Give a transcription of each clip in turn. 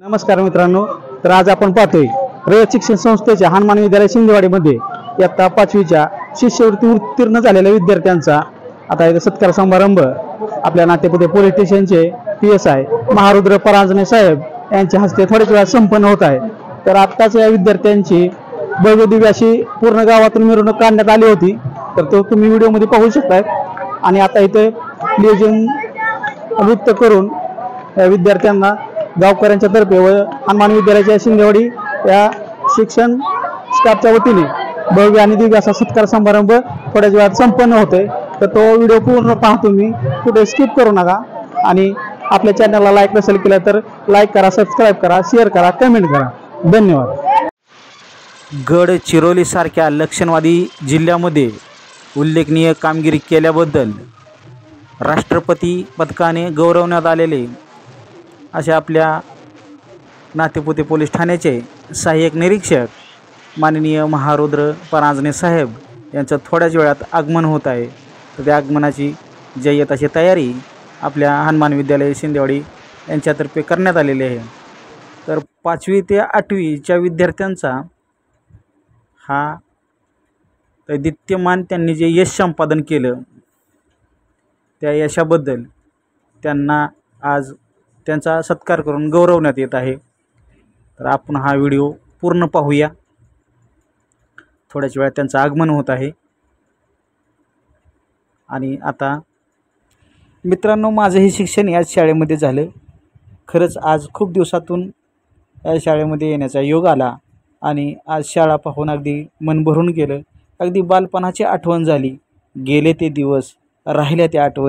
नमस्कार मित्रांनो, तर आज आपण पाहतोय रयत शिक्षण संस्थेच्या हनुमान विद्यालय शिंदेवाडीमध्ये इयत्ता 5वीच्या शिष्यवृत्ती उत्तीर्ण झालेल्या विद्यार्थ्यांचा आता इथे सत्कार समारंभ आपल्या नातेपुते पोलीस स्टेशनचे PSI महारुद्र परांजने साहेब यांच्या हस्ते थोड्याच वेळात संपन्न होत आहे। तर आत्ताच या विद्यार्थ्यांची भव्य दिव्य अशी पूर्ण गावातून मिरवणूक काढण्यात आली होती, तर तो तुम्ही व्हिडिओमध्ये पाहू शकताय। आणि आता इथे लेझिम नृत्य करून या विद्यार्थ्यांना गावकऱ्यांच्या तर्फे व हनुमान विद्यालयाच्या शिंदेवाडी या शिक्षण स्टाफच्या वतीने भव्य आणि दिव्य असा सत्कार समारंभ थोड्याच वेळात संपन्न होतोय। तर तो व्हिडिओ पूर्ण पहा, तुम्ही कुठे स्किप करू नका। आणि आपल्या चॅनलला लाईक नसेल केलं तर लाईक करा, सबस्क्राईब करा, शेअर करा, कमेंट करा। धन्यवाद। गडचिरोली सारख्या लक्षणवादी जिल्ह्यामध्ये उल्लेखनीय कामगिरी केल्याबद्दल राष्ट्रपती पदकाने गौरवण्यात आलेले असे आपल्या नातेपुते पोलीस ठाण्याचे सहाय्यक निरीक्षक माननीय महारुद्र परांजने साहेब यांचं थोड्याच वेळात आगमन होत आहे। तर त्या आगमनाची जय्यत अशी तयारी आपल्या हनुमान विद्यालय शिंदेवाडी यांच्यातर्फे करण्यात आलेली आहे। तर 5वी ते 8वीच्या विद्यार्थ्यांचा हा दैदिप्यमान त्यांनी जे यश संपादन केलं त्या यशाबद्दल त्यांना आज त्यांचा सत्कार करून गौरवण्यात येत आहे। तर आपण हा व्हिडिओ पूर्ण पाहूया। थोड्याच वेळात त्यांचं आगमन होत आहे। आणि आता मित्रांनो, माझं हे शिक्षण याच शाळेमध्ये झालं। खरंच आज खूप दिवसातून या शाळेमध्ये येण्याचा योग आला आणि आज शाळा पाहून अगदी मन भरून गेलं। अगदी बालपणाची आठवण झाली। गेले ते दिवस, राहिल्या त्या आठवणी।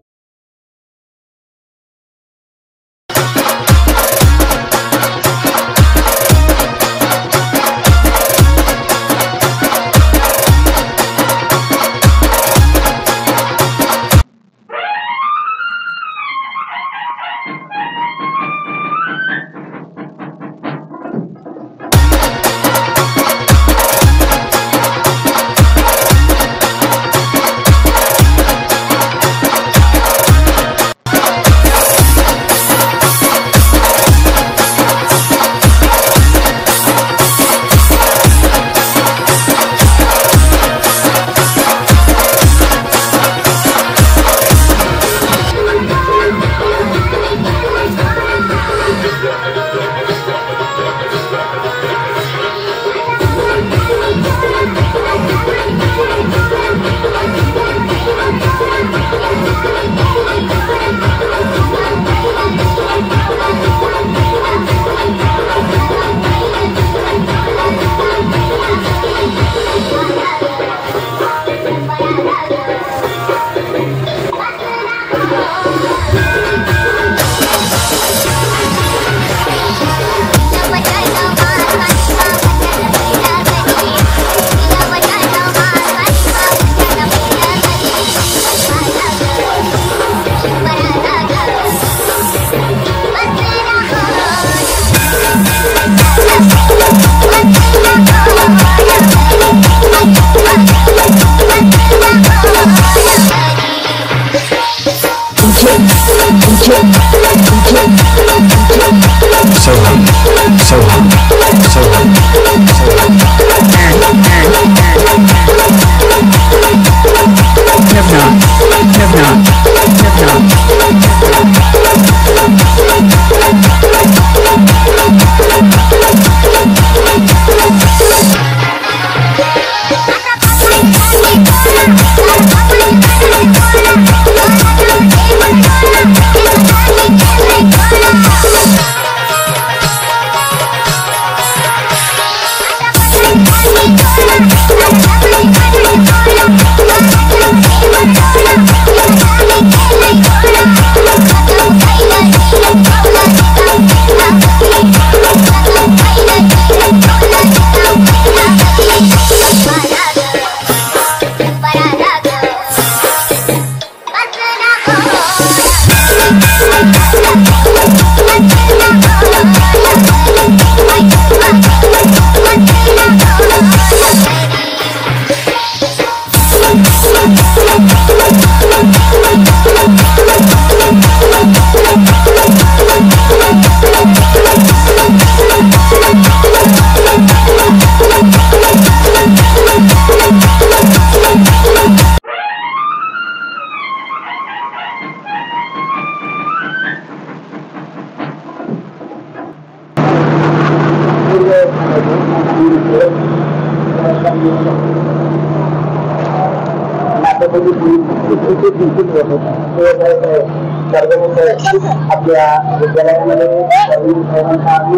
आपल्या विद्यालयामध्ये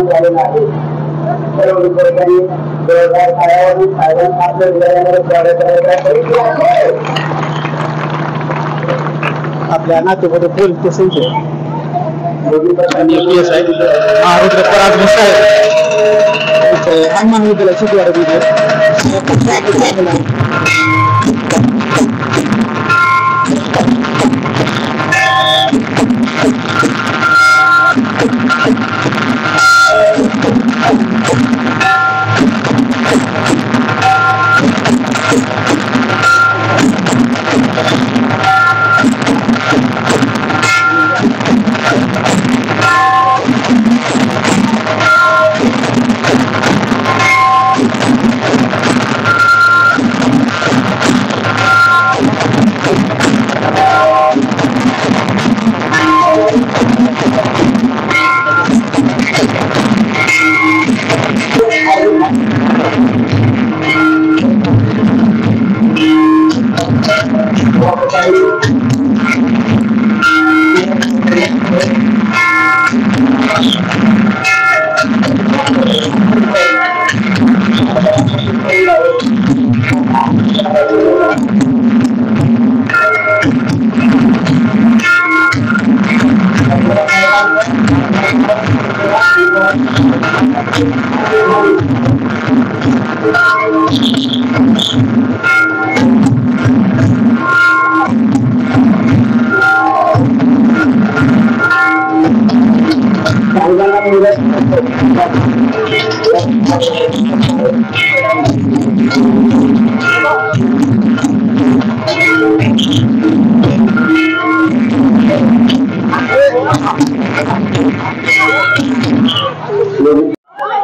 झालेला आहे. सर्व विद्यार्थ्यांनी जोरदार पायावरून आपल्या विद्यालयामध्ये स्वागत करायचं. आपल्या नातेपुते पोलीस स्टेशनचे महाविद्यालय शिकवायला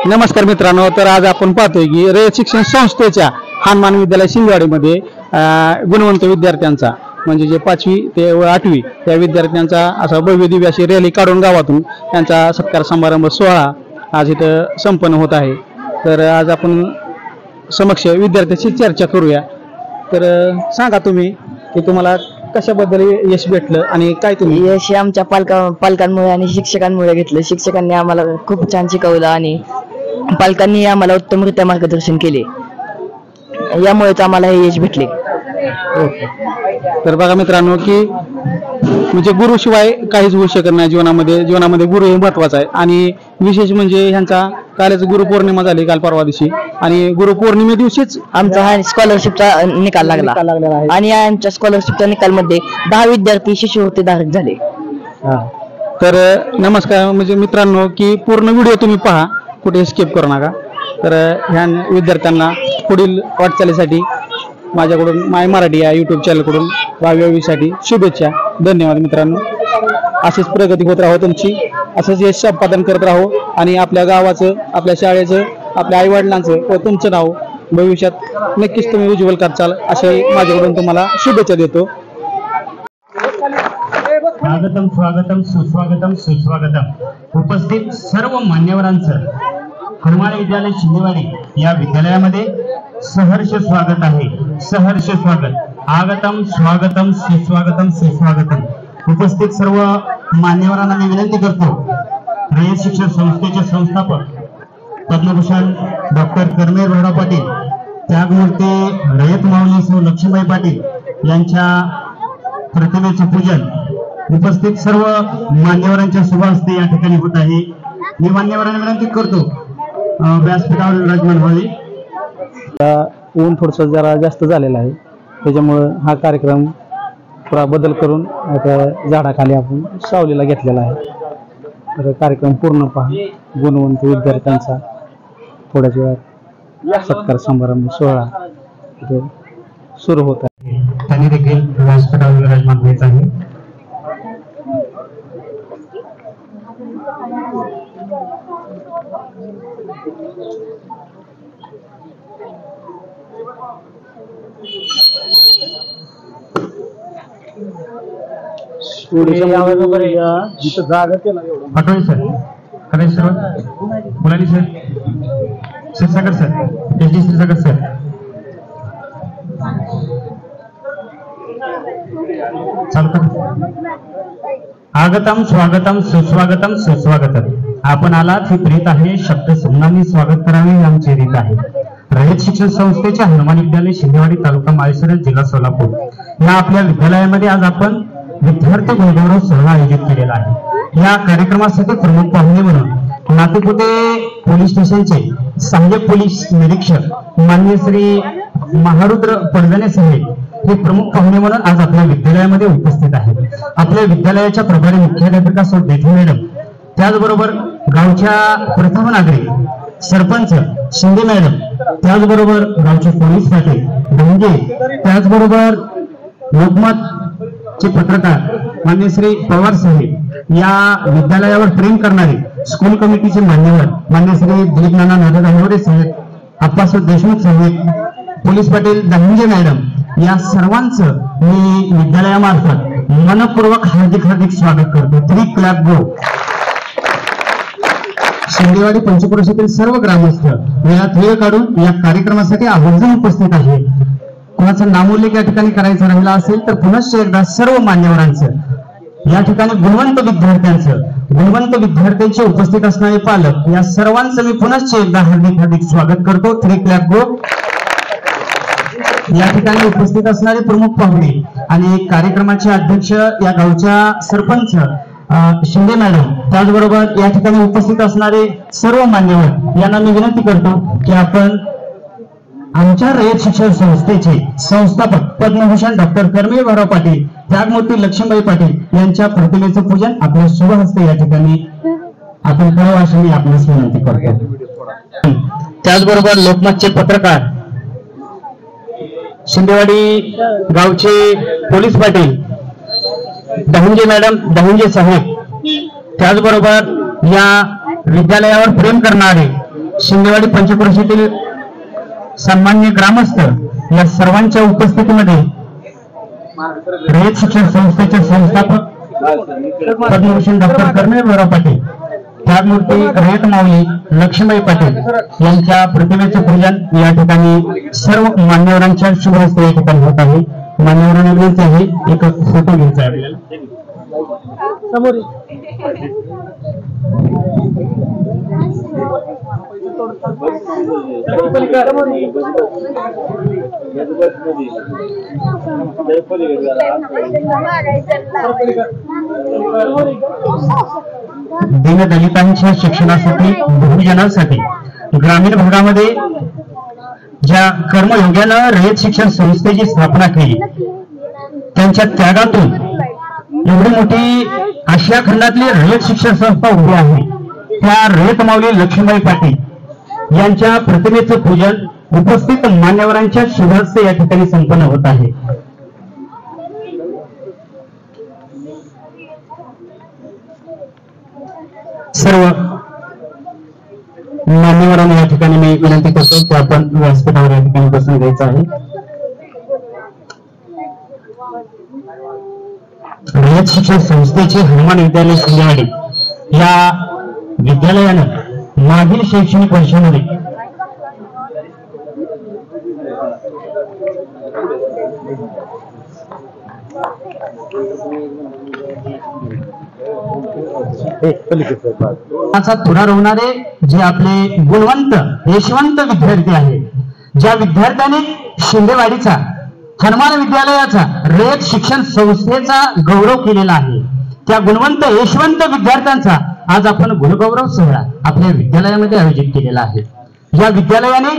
नमस्कार मित्रांनो, तर आज आपण पाहतोय की रयत शिक्षण संस्थेच्या हनुमान विद्यालय शिंदेवाडीमध्ये गुणवंत विद्यार्थ्यांचा म्हणजे जे 5वी ते 8वी त्या विद्यार्थ्यांचा असा भव्य दिव्य अशी रॅली काढून गावातून त्यांचा सत्कार समारंभ सोहळा आज इथं संपन्न होत आहे. तर आज आपण समक्ष विद्यार्थ्यांची चर्चा करूया. तर सांगा तुम्ही की तुम्हाला कशाबद्दल यश भेटलं आणि काय तुम्ही यश आमच्या पालकांमुळे आणि शिक्षकांमुळे घेतलं. शिक्षकांनी आम्हाला खूप छान शिकवलं आणि पालकांनी आम्हाला उत्तमरित्या मार्गदर्शन केले. यामुळेच आम्हाला हे यश भेटले. तर बघा मित्रांनो की म्हणजे गुरुशिवाय काहीच होऊ शकत नाही जीवनामध्ये गुरु हे महत्वाचा आहे. आणि विशेष म्हणजे ह्यांचा कालच गुरुपौर्णिमा झाली काल परवा दिवशी आणि गुरुपौर्णिमे दिवशीच आमचा हा स्कॉलरशिपचा निकाल लागला आणि आमच्या स्कॉलरशिपच्या निकालमध्ये 10 विद्यार्थी शिष्यवृत्तीधारक झाले. तर नमस्कार म्हणजे मित्रांनो की पूर्ण व्हिडिओ तुम्ही पहा, कुठे स्किप करू नका. तर ह्या विद्यार्थ्यांना पुढील वाटचालीसाठी माझ्याकडून माय मराठी या यूट्यूब चॅनलकडून 12वीसाठी शुभेच्छा. धन्यवाद मित्रांनो. अशीच प्रगती होत राहो तुमची, असंच यश संपादन करत राहो आणि आपल्या गावाचं, आपल्या शाळेचं, आपल्या आईवडिलांचं व तुमचं नाव भविष्यात नक्कीच तुम्ही उज्ज्वल करचाल असे माझ्याकडून तुम्हाला शुभेच्छा देतो. स्वागतम स्वागतम सुस्वागतम सुस्वागतम. उपस्थित सर्व मान्यवरांचं हनुमान विद्यालय शिंदेवाडी या विद्यालयामध्ये सहर्ष स्वागत आहे. सहर्ष स्वागत. आगतम स्वागतम सुस्वागतम सुस्वागतम. उपस्थित सर्व मान्यवरांना मी विनंती करतो, रयत शिक्षण संस्थेचे संस्थापक पद्मभूषण डॉक्टर कर्मेर भाऊराव पाटील, त्यागमूर्ती रयत माऊली सौ लक्ष्मीबाई पाटील यांच्या प्रतिमेचे पूजन उपस्थित सर्व मान्यवरांच्या शुभ हस्ते या ठिकाणी होत आहे. मी मान्यवरांना विनंती करतो व्यासपीठावर विराजमान व्हावे. ऊन थोडंसं जरा जास्त झालेलं आहे, त्याच्यामुळं हा कार्यक्रम थोडा बदल करून आता झाडाखाली आपण सावलीला घेतलेला आहे. तर कार्यक्रम पूर्ण पहा. गुणवंत विद्यार्थ्यांचा थोड्याच वेळात सत्कार समारंभ सोहळा इथे सुरू होत आहे. त्यांनी देखील व्यासपीठावर विराजमान व्हायच आहे. जिथं जागा केला पाठवायचं सर, करायचं सर्व मुलांनी sir. Kshirsagar sir, S D Kshirsagar sir. आगतम स्वागतम सुस्वागतम सुस्वागतम. आपण आलात ही प्रीत आहे, शब्द सुमनांनी स्वागत करावे ही आमची रीत आहे. रयत शिक्षण संस्थेचे हनुमान विद्यालय शिंदेवाडी, तालुका माळशिरस, जिल्हा सोलापूर या आपल्या विद्यालयामध्ये आज आपण विद्यार्थी गुणगौरव सोहळा आयोजित केलेला आहे. या कार्यक्रमासाठी प्रमुख पाहुणे म्हणून नातेपुते पोलीस स्टेशनचे सहाय्यक पोलीस निरीक्षक माननीय श्री महारुद्र पडजणे साहेब हे प्रमुख पाहुणे म्हणून आज आपल्या विद्यालयामध्ये उपस्थित आहेत. आपल्या विद्यालयाच्या प्रभारी मुख्याध्यापिका सौ देठे मॅडम, त्याचबरोबर गावच्या प्रथम नागरिक सरपंच शिंदे मॅडम, त्याचबरोबर गावचे पोलीस पाटील डोंगे, त्याचबरोबर लोकमतचे पत्रकार मान्य श्री पवार साहेब, या विद्यालयावर प्रेम करणारे स्कूल कमिटीचे मान्यवर मान्य श्री दिलीप नाना नागरे साहेब, आप्पासाहेब देशमुख साहेब, पोलीस पाटील दहंजे मॅडम, या सर्वांचं मी विद्यालयामार्फत मनपूर्वक हार्दिक हार्दिक स्वागत करतो. 3 क्लॅप गो. शिंदेवाडी पंचक्रोशीतील सर्व ग्रामस्थ वेळात वेळ काढून या कार्यक्रमासाठी आवर्जून उपस्थित आहे. कोणाचा नामोल्लेख या ठिकाणी करायचा राहिला असेल तर पुनश्च एकदा सर्व मान्यवरांचं या ठिकाणी गुणवंत विद्यार्थ्यांचे उपस्थित असणारे पालक या सर्वांचं मी पुनश्च एकदा हार्दिक हार्दिक स्वागत करतो. 3 क्लॅप गो. या ठिकाणी उपस्थित असणारे प्रमुख पाहुणे आणि कार्यक्रमाचे अध्यक्ष या गावच्या सरपंच शिंदे मॅडम, त्याचबरोबर या ठिकाणी उपस्थित असणारे सर्व मान्यवर यांना मी विनंती करतो की आपण आमच्या रयत शिक्षण संस्थेचे संस्थापक पद्मभूषण डॉक्टर कर्मवीर भाऊराव पाटील, त्यागमूर्ती लक्ष्मीबाई पाटील यांच्या प्रतिमेचं पूजन आपल्या शुभ हस्ते या ठिकाणी आपण करावं अशी मी आपल्यास विनंती करतो. त्याचबरोबर लोकमतचे पत्रकार शिंदेवाडी गावचे पोलीस पाटील दहंजे मॅडम, दहंजे साहेब, त्याचबरोबर या विद्यालयावर प्रेम करणारे शिंदेवाडी पंचक्रोशीतील सन्मान्य ग्रामस्थ या सर्वांच्या उपस्थितीमध्ये रयत शिक्षण संस्थेचे संस्थापक पद्मभूषण डॉक्टर कर्मवीर भाऊराव पाटील, त्यागमूर्ती रयत माऊली लक्ष्मीबाई पाटील यांच्या प्रतिमेचे पूजन या ठिकाणी सर्व मान्यवरांच्या शुभ हस्ते या ठिकाणी होत आहे. मान्यवरांना विनंती आहे एक फोटो घ्यायचा आहे आपल्याला. दीनदलितांच्या शिक्षणासाठी, बहुजनांसाठी ग्रामीण भागामध्ये ज्या कर्मयोग्यानं रयत शिक्षण संस्थेची स्थापना केली, त्यांच्या त्यागातून एवढी मोठी आशिया खंडातली रयत शिक्षण संस्था उभी आहे. त्या रयत माऊली लक्ष्मीबाई पाटील यांच्या प्रतिमेचं पूजन उपस्थित मान्यवरांच्या शुभ हस्ते या ठिकाणी संपन्न होत आहे. सर्व मान्यवरांना या ठिकाणी मी विनंती करतो की आपण व्यासपीठावर या ठिकाणी बसून घ्यायचं आहे. रयत शिक्षण संस्थेचे हनुमान विद्यालय शिंदेवाडी या विद्यालयानं मागील शैक्षणिक वर्षामध्ये थोडा रोवणारे जे आपले गुणवंत यशवंत विद्यार्थी आहेत, ज्या विद्यार्थ्यांनी शिंदेवाडीचा हनुमान विद्यालयाचा रयत शिक्षण संस्थेचा गौरव केलेला आहे, त्या गुणवंत यशवंत विद्यार्थ्यांचा आज आपण गुणगौरव सोहळा आपल्या विद्यालयामध्ये आयोजित केलेला आहे. या विद्यालयाने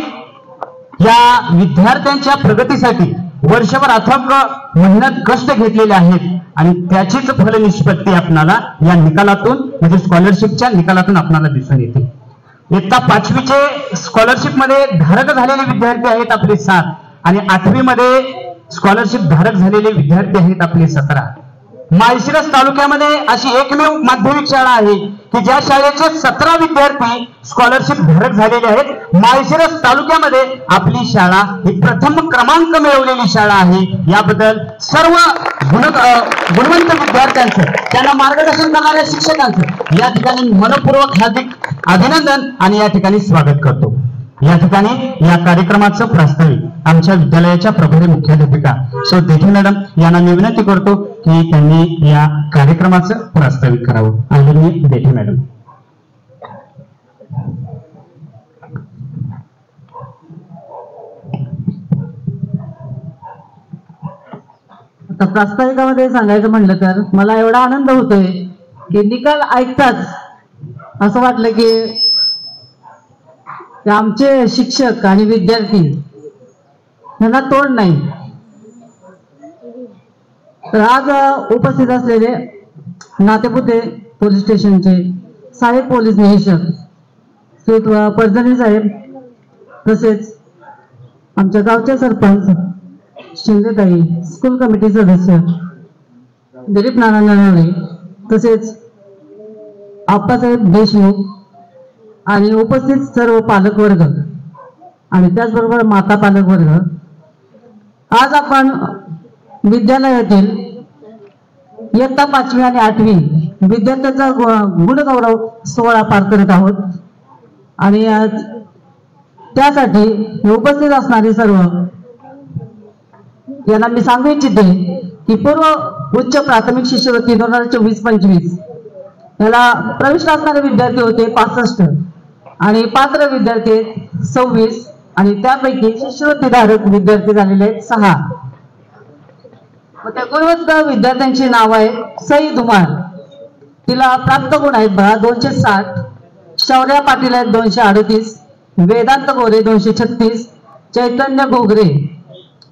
या विद्यार्थ्यांच्या प्रगतीसाठी वर्षभर अथक मेहनत कष्ट घेतलेले आहेत आणि त्याचीच फलनिष्पत्ती आपणाला या निकालातून म्हणजे स्कॉलरशिपच्या निकालातून आपणाला दिसून येते. इयत्ता 5वीचे स्कॉलरशिप मध्ये धारक झालेले विद्यार्थी आहेत आपले 7 आणि 8वी मध्ये स्कॉलरशिप धारक झालेले विद्यार्थी आहेत आपले 17. माळशिरस तालुक्यामध्ये अशी एकमेव माध्यमिक शाळा आहे की ज्या शाळेचे 17 विद्यार्थी स्कॉलरशिप धारक झालेले आहेत. माळशिरस तालुक्यामध्ये आपली शाळा ही प्रथम क्रमांक मिळवलेली शाळा आहे. याबद्दल सर्व गुणवंत विद्यार्थ्यांचं, त्यांना मार्गदर्शन करणाऱ्या शिक्षकांचं या ठिकाणी मनपूर्वक हार्दिक अभिनंदन आणि या ठिकाणी स्वागत करतो. या ठिकाणी या कार्यक्रमाचं प्रास्ताविक आमच्या विद्यालयाच्या प्रभारी मुख्याध्यापिका सो देठे मॅडम यांना मी विनंती करतो की त्यांनी या कार्यक्रमाचं प्रास्ताविक करावं. आदरणीय देठे मॅडम. आता प्रास्ताविकामध्ये सांगायचं म्हणलं तर मला एवढा आनंद होतोय की निकाल ऐकताच असं वाटलं की आमचे शिक्षक आणि विद्यार्थी यांना तोड नाही. तर आज उपस्थित असलेले नातेपुते पोलीस स्टेशनचे सहाय्यक पोलीस निरीक्षक श्री परजणी साहेब, तसेच आमच्या गावचे सरपंच शिंदेताई, स्कूल कमिटी सदस्य दिलीप नारायण नरवणे, तसेच आप्पासाहेब देशमुख आणि उपस्थित सर्व पालक वर्ग आणि त्याचबरोबर माता पालक वर्ग, आज आपण विद्यालयातील इयत्ता 5वी आणि 8वी विद्यार्थ्यांचा गुणगौरव सोहळा पार करत आहोत. आणि त्यासाठी उपस्थित असणारे सर्व यांना मी सांगू इच्छिते की पूर्व उच्च प्राथमिक शिष्यवृत्ती 2024-25 याला प्रविष्ट असणारे विद्यार्थी होते 65 आणि पात्र विद्यार्थी 26 आणि त्यापैकी शिष्यवृत्तीधारक विद्यार्थी झालेले आहेत 6. त्या गुणवंत विद्यार्थ्यांची नाव आहेत सई धुमाळ, तिला प्राप्त गुण आहेत 260, शौर्या पाटील आहेत 238, वेदांत गोरे 236, चैतन्य घोगरे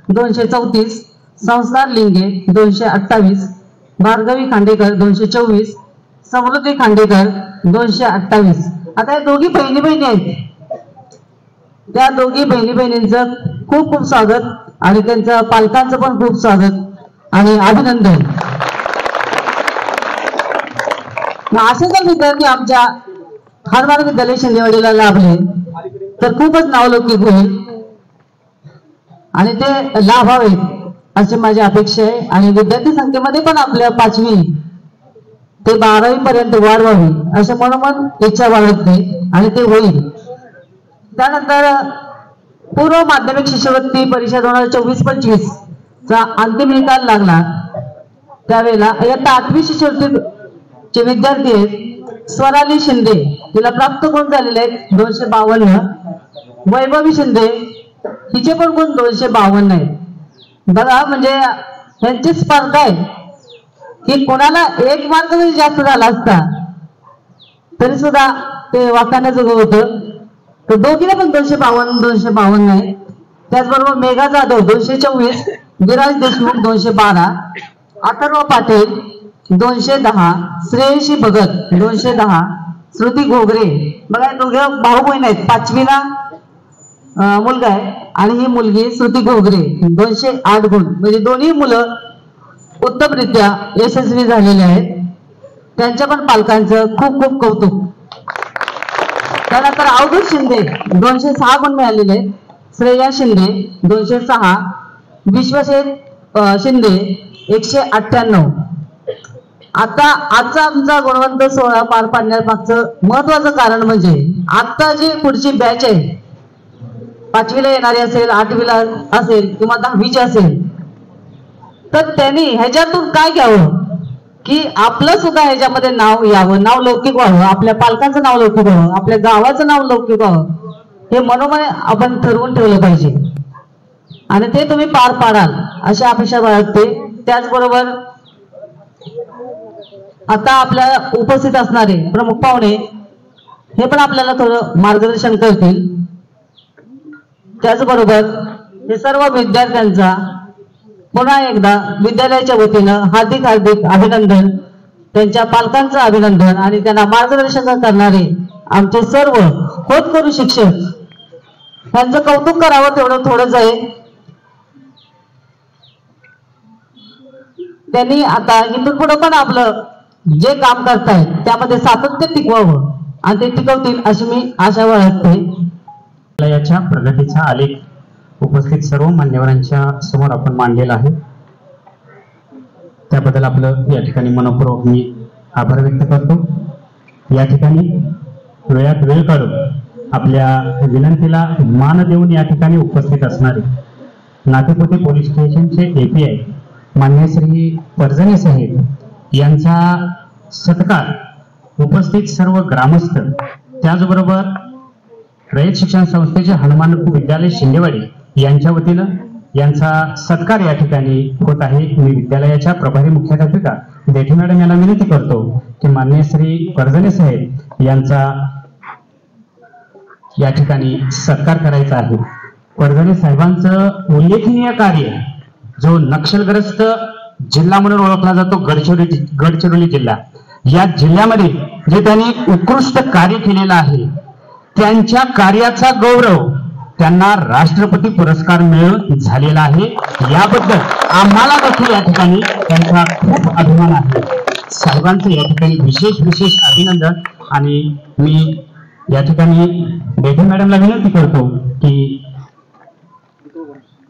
234, संस्कार लिंगे 228, भार्गवी खांडेकर 224, समृद्धी खांडेकर 228. आता या दोघी बहिणी आहेत. त्या दोघी बहिणींचं खूप खूप स्वागत आणि त्यांच्या पालकांचं पण खूप स्वागत आणि अभिनंदन. असे जर विद्यार्थी आमच्या हनुमान विद्यालय शिंदेवाडीला लाभले तर खूपच नावलौकिक होईल आणि ते लाभावेत अशी माझी अपेक्षा आहे. आणि विद्यार्थी संख्येमध्ये पण आपल्या 5वी ते 12वी पर्यंत वाढ व्हावी असं म्हणून इच्छा बाळगते आणि ते होईल. त्यानंतर पूर्व माध्यमिक शिष्यवृत्ती परीक्षा 2024-25 चा अंतिम निकाल लागला त्यावेळेला इयत्ता 8वी शिष्यवृत्तीचे विद्यार्थी आहेत स्वराली शिंदे, तिला प्राप्त गुण झालेले आहेत 252. वैभवी शिंदे, हिचे पण गुण 252 आहेत. बघा म्हणजे यांची स्पर्धा आहे की कोणाला 1 मार्क जरी जास्त झाला असता तरी सुद्धा ते वाखाण्याजोगं होतं. तर दोघीला पण 252 आहे. त्याचबरोबर मेघा जाधव 224, विराज देशमुख 212, अथर्व पाटील 210, श्रेयशी भगत 210, श्रुती घोगरे. बघा दोघं भाऊ बहीण आहेत. 5वीला मुलगा आहे आणि ही मुलगी श्रुती घोगरे 208 गुण. म्हणजे दोन्ही मुलं उत्तमरित्या यशस्वी झालेले आहेत. त्यांच्या पण पालकांचं खूप खूप कौतुक. त्यानंतर अवधूत शिंदे 206 गुण मिळालेले आहेत. श्रेया शिंदे 206, विश्वसेन शिंदे 198. आता आजचा आमचा गुणवंत सोहळा पार पाडण्यामागचं महत्वाचं कारण म्हणजे आता जी पुढची बॅच आहे 5वीला येणारी असेल, 8वीला असेल किंवा 10वीची असेल, तर त्यांनी ह्याच्यातून काय घ्यावं की आपलं सुद्धा ह्याच्यामध्ये नाव यावं, नाव लौकिक व्हावं, आपल्या पालकांचं नाव लौकिक व्हावं, आपल्या गावाचं नाव लौकिक व्हावं, हे मनोमन आपण ठरवून ठेवलं पाहिजे आणि ते तुम्ही पार पाडाल अशी अपेक्षा बाळगते. त्याचबरोबर आता आपल्या उपस्थित असणारे प्रमुख पाहुणे हे पण आपल्याला थोडं मार्गदर्शन करतील. त्याचबरोबर हे सर्व विद्यार्थ्यांचा पुन्हा एकदा विद्यालयाच्या वतीनं हार्दिक हार्दिक अभिनंदन, त्यांच्या पालकांचं अभिनंदन आणि त्यांना मार्गदर्शन करणारे आमचे सर्व होतकरू शिक्षक त्यांचं कौतुक करावं तेवढं थोडंच आहे. त्यांनी आता इथून पुढे पण आपलं जे काम करतायत त्यामध्ये सातत्य टिकवावं आणि ते टिकवतील अशी मी आशा बाळगते. याच्या प्रगतीचा आलेख उपस्थित सर्व मान्यवरांच्या समोर आपण मांडलेला आहे. त्याबद्दल आपलं या ठिकाणी मनपूर्वक मी आभार व्यक्त करतो. या ठिकाणी वेळात वेळ काढून आपल्या विनंतीला मान देऊन या ठिकाणी उपस्थित असणारे नातेपुते पोलीस स्टेशनचे API मान्य श्री परजणे साहेब यांचा सत्कार उपस्थित सर्व ग्रामस्थ त्याचबरोबर रयत शिक्षण संस्थेचे हनुमान विद्यालय शिंदेवाडी यांच्या वतीनं यांचा सत्कार या ठिकाणी होत आहे। मी विद्यालयाच्या प्रभारी मुख्याध्यापिका देठे मॅडम यांना विनंती करतो की मान्य श्री परजणे साहेब यांचा या ठिकाणी सत्कार करायचा आहे। परजणे साहेबांचं उल्लेखनीय कार्य जो नक्षलग्रस्त जिल्हा म्हणून ओळखला जातो गडचिरोली जिल्हा, या जिल्ह्यामध्ये जे त्यांनी उत्कृष्ट कार्य केलेलं आहे त्यांच्या कार्याचा गौरव त्यांना राष्ट्रपती पुरस्कार मिळून झालेला आहे। याबद्दल आम्हाला देखील या ठिकाणी त्यांचा खूप अभिमान आहे। साहेबांचं या ठिकाणी विशेष अभिनंदन। आणि मी या ठिकाणी देठे मॅडमला विनंती करतो की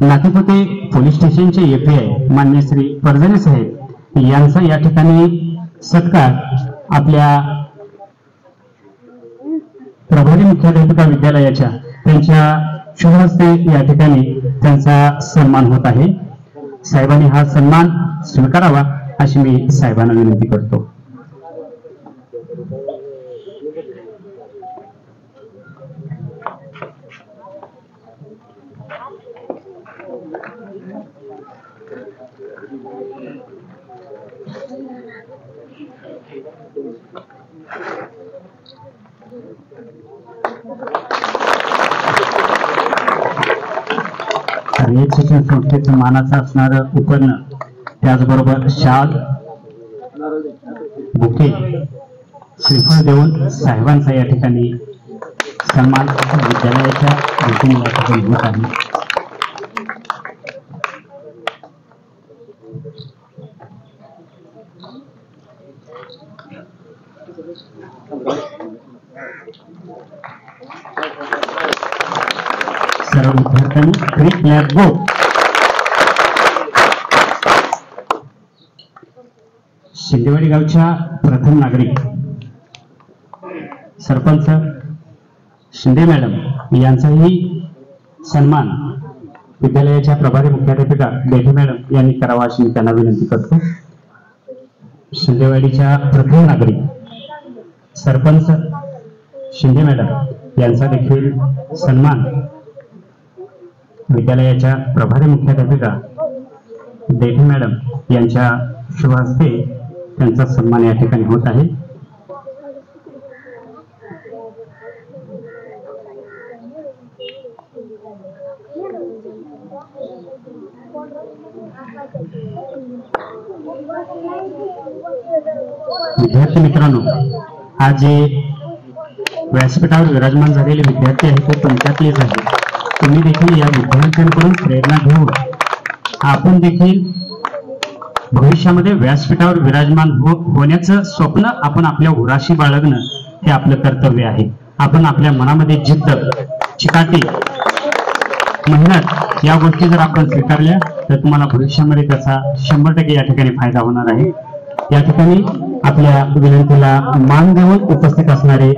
नातेपुते पोलीस स्टेशनचे API मान्य श्री परजणे साहेब यांचा या ठिकाणी सत्कार आपल्या प्रभारी मुख्याध्यापिका विद्यालयाच्या त्यांच्या शुभ हस्ते या ठिकाणी त्यांचा सन्मान होत आहे। साहेबांनी हा सन्मान स्वीकारावा अशी मी साहेबांना विनंती करतो। रयत शिक्षण संस्थेचं मानाचं असणारं उपकरण त्याचबरोबर शाल बुके श्रीफळ देऊन साहेबांचा या ठिकाणी सन्मान विद्यालयाच्या वतीने या ठिकाणी होत आहे। सर्व विद्यार्थ्यांनी फ्री क्लॅप गो। शिंदेवाडी गावच्या प्रथम नागरिक सरपंच शिंदे मॅडम यांचाही सन्मान विद्यालयाच्या प्रभारी मुख्याध्यापिका देठे मॅडम यांनी करावा अशी मी त्यांना विनंती करतो। शिंदेवाडीच्या प्रथम नागरिक सरपंच शिंदे मॅडम यांचा देखील सन्मान विद्यालयाच्या प्रभारी मुख्याध्यापिका देठे मॅडम यांच्या शुभ हस्ते त्यांचा सन्मान या ठिकाणी होत आहे। विद्यार्थी मित्रांनो, आज जे व्यासपीठावर विराजमान झालेले विद्यार्थी आहेत ते तुमच्यातलेच आहेत। तुम्ही देखील या विद्यार्थ्यांकडून प्रेरणा घेऊन आपण देखील भविष्यामध्ये व्यासपीठावर विराजमान होण्याचं स्वप्न आपण आपल्या उराशी बाळगणं हे आपलं कर्तव्य आहे। आपण आपल्या मनामध्ये जिद्द, चिकाटी, मेहनत या गोष्टी जर आपण स्वीकारल्या तर तुम्हाला भविष्यामध्ये त्याचा 100% या ठिकाणी फायदा होणार आहे। या ठिकाणी आपल्या विनंतीला मान देऊन उपस्थित असणारे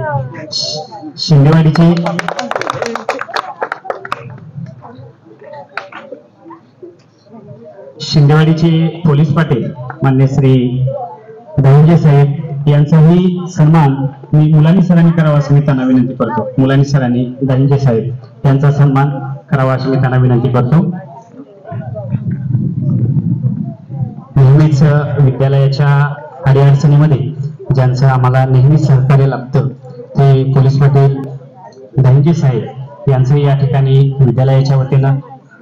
शिंदेवाडीचे पोलीस पाटील मान्य श्री दहिंजे साहेब यांचाही सन्मान मी मुलानी सरांनी करावा अशी मी त्यांना विनंती करतो। मुलानी सरांनी दहिंजे साहेब यांचा सन्मान करावा अशी मी त्यांना विनंती करतो। नेहमीच विद्यालयाच्या अडीअडचणीमध्ये ज्यांचं आम्हाला नेहमी सहकार्य लागतं ते पोलीस पाटील दहिंजे साहेब यांचं या ठिकाणी विद्यालयाच्या वतीनं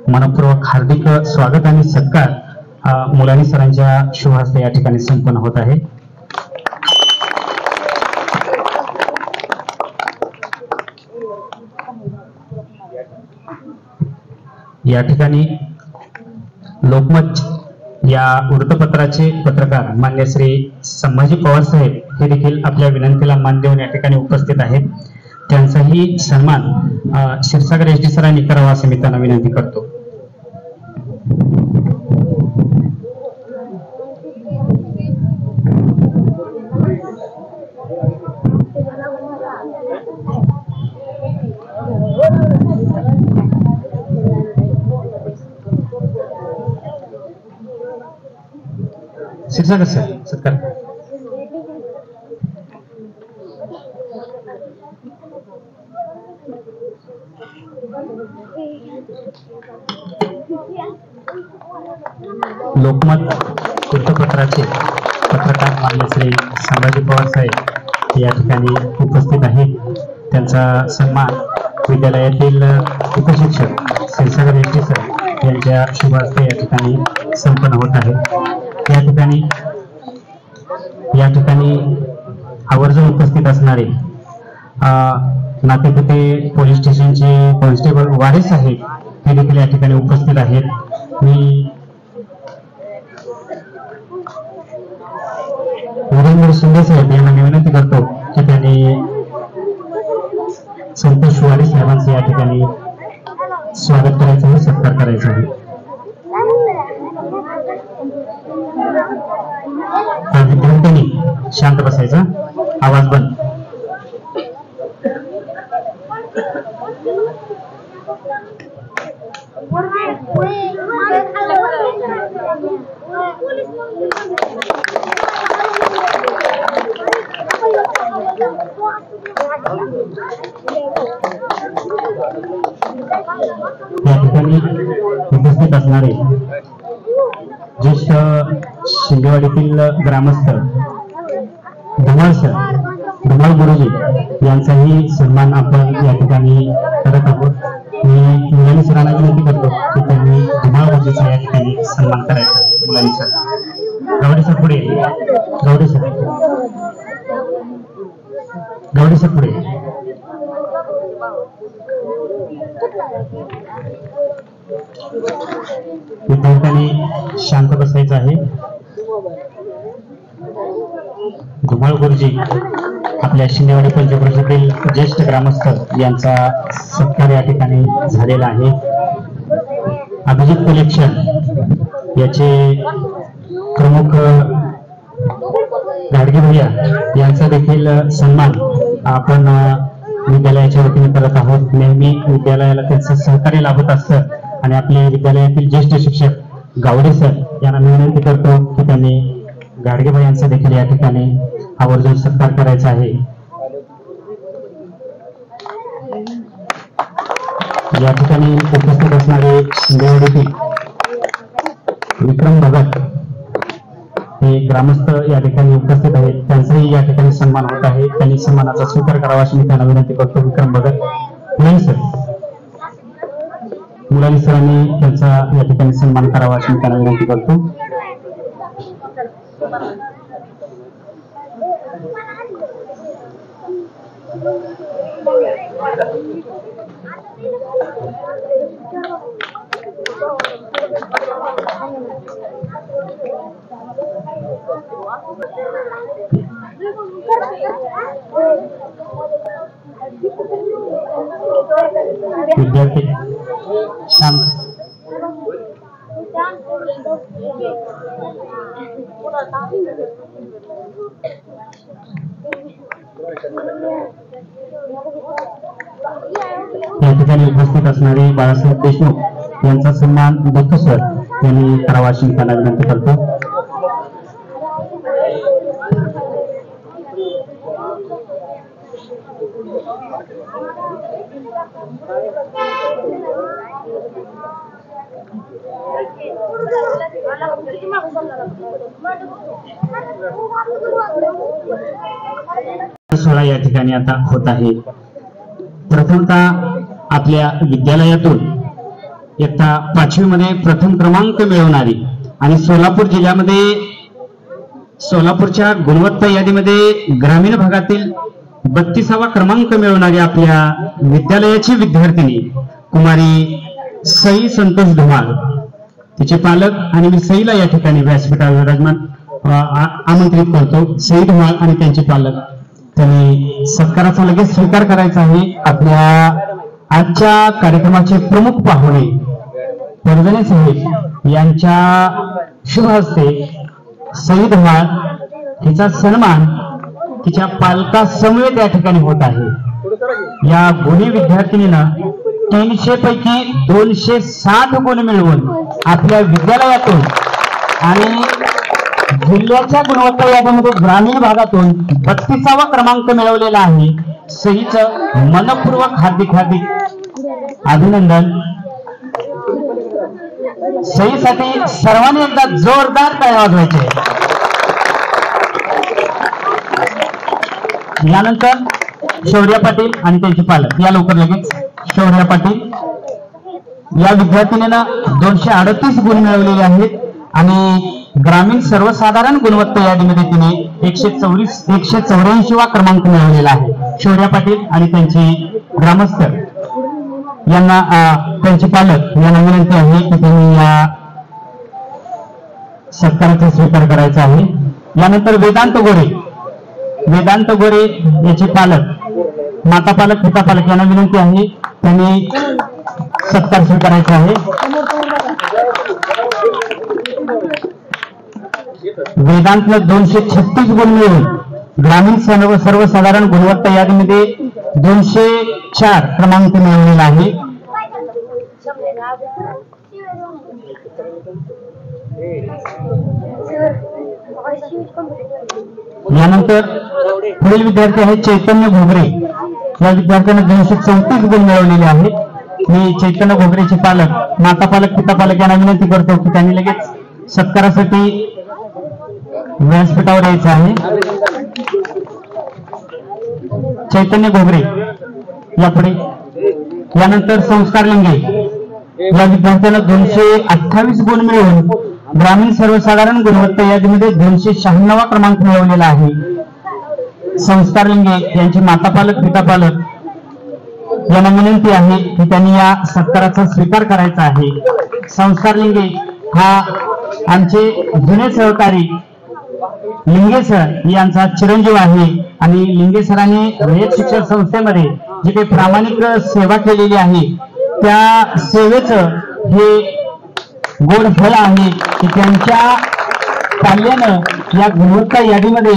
मनपूर्वक हार्दिक स्वागत आणि सत्कार मुलानी सरांच्या शुभ हस्ते या ठिकाणी संपन्न होत आहे। या ठिकाणी लोकमत या वृत्तपत्राचे पत्रकार मान्य श्री संभाजी पवार साहेब हे देखील आपल्या विनंतीला मान देऊन या ठिकाणी उपस्थित आहेत। त्यांचाही सन्मान क्षीरसागर SD सरांनी करावा असे मी त्यांना विनंती करतो। क्षीरसागर सर सत्कार. लोकमत वृत्तपत्राचे पत्रकार मान्य श्री संभाजी पवार साहेब या ठिकाणी उपस्थित आहेत. त्यांचा सन्मान विद्यालयातील उपशिक्षक क्षीरसागर रेड्डी सर यांच्या शुभ हस्ते या ठिकाणी संपन्न होत आहे. या ठिकाणी आवर्जून उपस्थित असणारे नातेपुते पोलीस स्टेशनचे कॉन्स्टेबल वारिस आहेत, हे देखील या ठिकाणी उपस्थित आहेत. मी वीरेंद्र शिंदे साहेब यांना विनंती करतो की त्यांनी संतोष वारिस साहेबांचे या ठिकाणी स्वागत करायचं आहे, सत्कार करायचा आहे. विद्यार्थ्यांनी शांत बसायचा, आवाज बंद. या ठिकाणी उपस्थित असणारे ज्येष्ठ शिंदेवाडीतील ग्रामस्थ धुमाळ सर, धुमाळ गुरुजी यांचाही सन्मान आपण या ठिकाणी करत आहोत. मी मुलांनी सरांना विनंती करतो की त्यांनी धुमाळ गुरुजीचा या ठिकाणी सन्मान करायचा. मुलांनी सर, गावडे सर पुढे, गावडे सर, गावडे सर पुढे. विद्यार्थ्यांनी शांत बसायचं आहे. धुमाळ गुरुजी आपल्या शिंदेवाडी पंचक्रोशीतील ज्येष्ठ ग्रामस्थ यांचा सत्कार या ठिकाणी झालेला आहे. अभिजित कलेक्शन याचे प्रमुख गाडगे भैया यांचा देखील सन्मान आपण विद्यालयाच्या वतीने करत आहोत. नेहमी विद्यालयाला त्यांचं सहकार्य लाभत असतं आणि आपल्या विद्यालयातील ज्येष्ठ शिक्षक गावडे सर यांना मी विनंती करतो की त्यांनी गाडगे भैयांचा देखील या ठिकाणी आवर्जून सत्कार करायचा आहे. या ठिकाणी उपस्थित असणारे शिंदेवाडीतील विक्रम भगत हे ग्रामस्थ या ठिकाणी उपस्थित आहेत, त्यांचाही या ठिकाणी सन्मान होत आहे. त्यांनी सन्मानाचा स्वीकार करावा अशी मी त्यांना विनंती करतो. विक्रम भगत, मुलानी सर, मुलानी सरांनी त्यांचा या ठिकाणी सन्मान करावा अशी मी त्यांना विनंती करतो. विद्यार्थी शांत. या ठिकाणी उपस्थित असणारे बाळासाहेब देशमुख यांचा सन्मान दत्त सर यांनी करावा अशी त्यांना विनंती करतो. सोहळा या ठिकाणी आता होत आहे. प्रथमतः आपल्या विद्यालयातून इयत्ता 5वी मध्ये प्रथम क्रमांक मिळवणारी आणि सोलापूर जिल्ह्यामध्ये सोलापूरच्या गुणवत्ता यादीमध्ये ग्रामीण भागातील 32वा क्रमांक मिळवणारी आपल्या विद्यालयाची विद्यार्थिनी कुमारी सई संतोष धुमाळ, तिचे पालक आणि मी सईला या ठिकाणी व्यासपीठावर विराजमान आमंत्रित करतो. सई धुमाळ आणि त्यांचे पालक त्यांनी सत्काराचा लगेच स्वीकार करायचा आहे. आपल्या आजच्या कार्यक्रमाचे प्रमुख पाहुणे परजणे साहेब यांच्या शुभ हस्ते सई धुमाळ तिचा सन्मान तिच्या पालकासमवेत या ठिकाणी होत आहे. या गुणी विद्यार्थिनीनं 300 पैकी 260 गुण मिळवून आपल्या विद्यालयातून आणि जिल्ह्याच्या गुणवत्ता यादीमध्ये ग्रामीण भागातून 32वा क्रमांक मिळवलेला आहे. सईचं मनपूर्वक हार्दिक अभिनंदन. सईसाठी सर्वांनी एकदा जोरदार टाळ्या वाजवायचे. यानंतर शौर्य पाटील आणि त्यांचे पालक. या लवकर लगेच. शौर्य पाटील या विद्यार्थिनीनं 238 गुण मिळवलेले आहेत आणि ग्रामीण सर्वसाधारण गुणवत्ता यादीमध्ये तिने 184वा क्रमांक मिळवलेला आहे. शौर्य पाटील आणि त्यांचे ग्रामस्थ यांना त्यांचे पालक यांना विनंती आहे की त्यांनी या सत्काराचा स्वीकार करायचा आहे. यानंतर वेदांत गोरे याचे पालक, माता पालक, पिता पालक यांना विनंती आहे त्यांनी सत्कार स्वीकारायचा आहे. वेदांतनं 236 गुण मिळवून ग्रामीण सर्वसाधारण गुणवत्ता यादीमध्ये 204 क्रमांक मिळवलेला आहे. यानंतर पुढील विद्यार्थी आहे चैतन्य घोगरे. या विद्यार्थ्याने 234 गुण मिळवलेले आहेत. मी चैतन्य घोगरेचे पालक, माता पालक, पिता पालक यांना विनंती करतो की त्यांनी लगेच सत्कारासाठी व्यासपीठावर यायचं आहे. चैतन्य घोगरे यापुढे. यानंतर संस्कार लिंगे या विद्यार्थ्याला 228 गुण मिळवून ग्रामीण सर्वसाधारण गुणवत्ता यादीमध्ये 296वा क्रमांक मिळवलेला आहे. संस्कार लिंगे यांची माता पालक, पिता पालक यांना विनंती आहे की त्यांनी या सत्काराचा स्वीकार करायचा आहे. संस्कार लिंगे हा आमचे जुने सहकारी लिंगे सर यांचा चिरंजीव आहे आणि लिंगे सरांनी रयत शिक्षण संस्थेमध्ये जी काही प्रामाणिक सेवा केलेली आहे त्या सेवेचं हे गोड फळ आहे की त्यांच्या कार्यानं या गुणवत्ता यादीमध्ये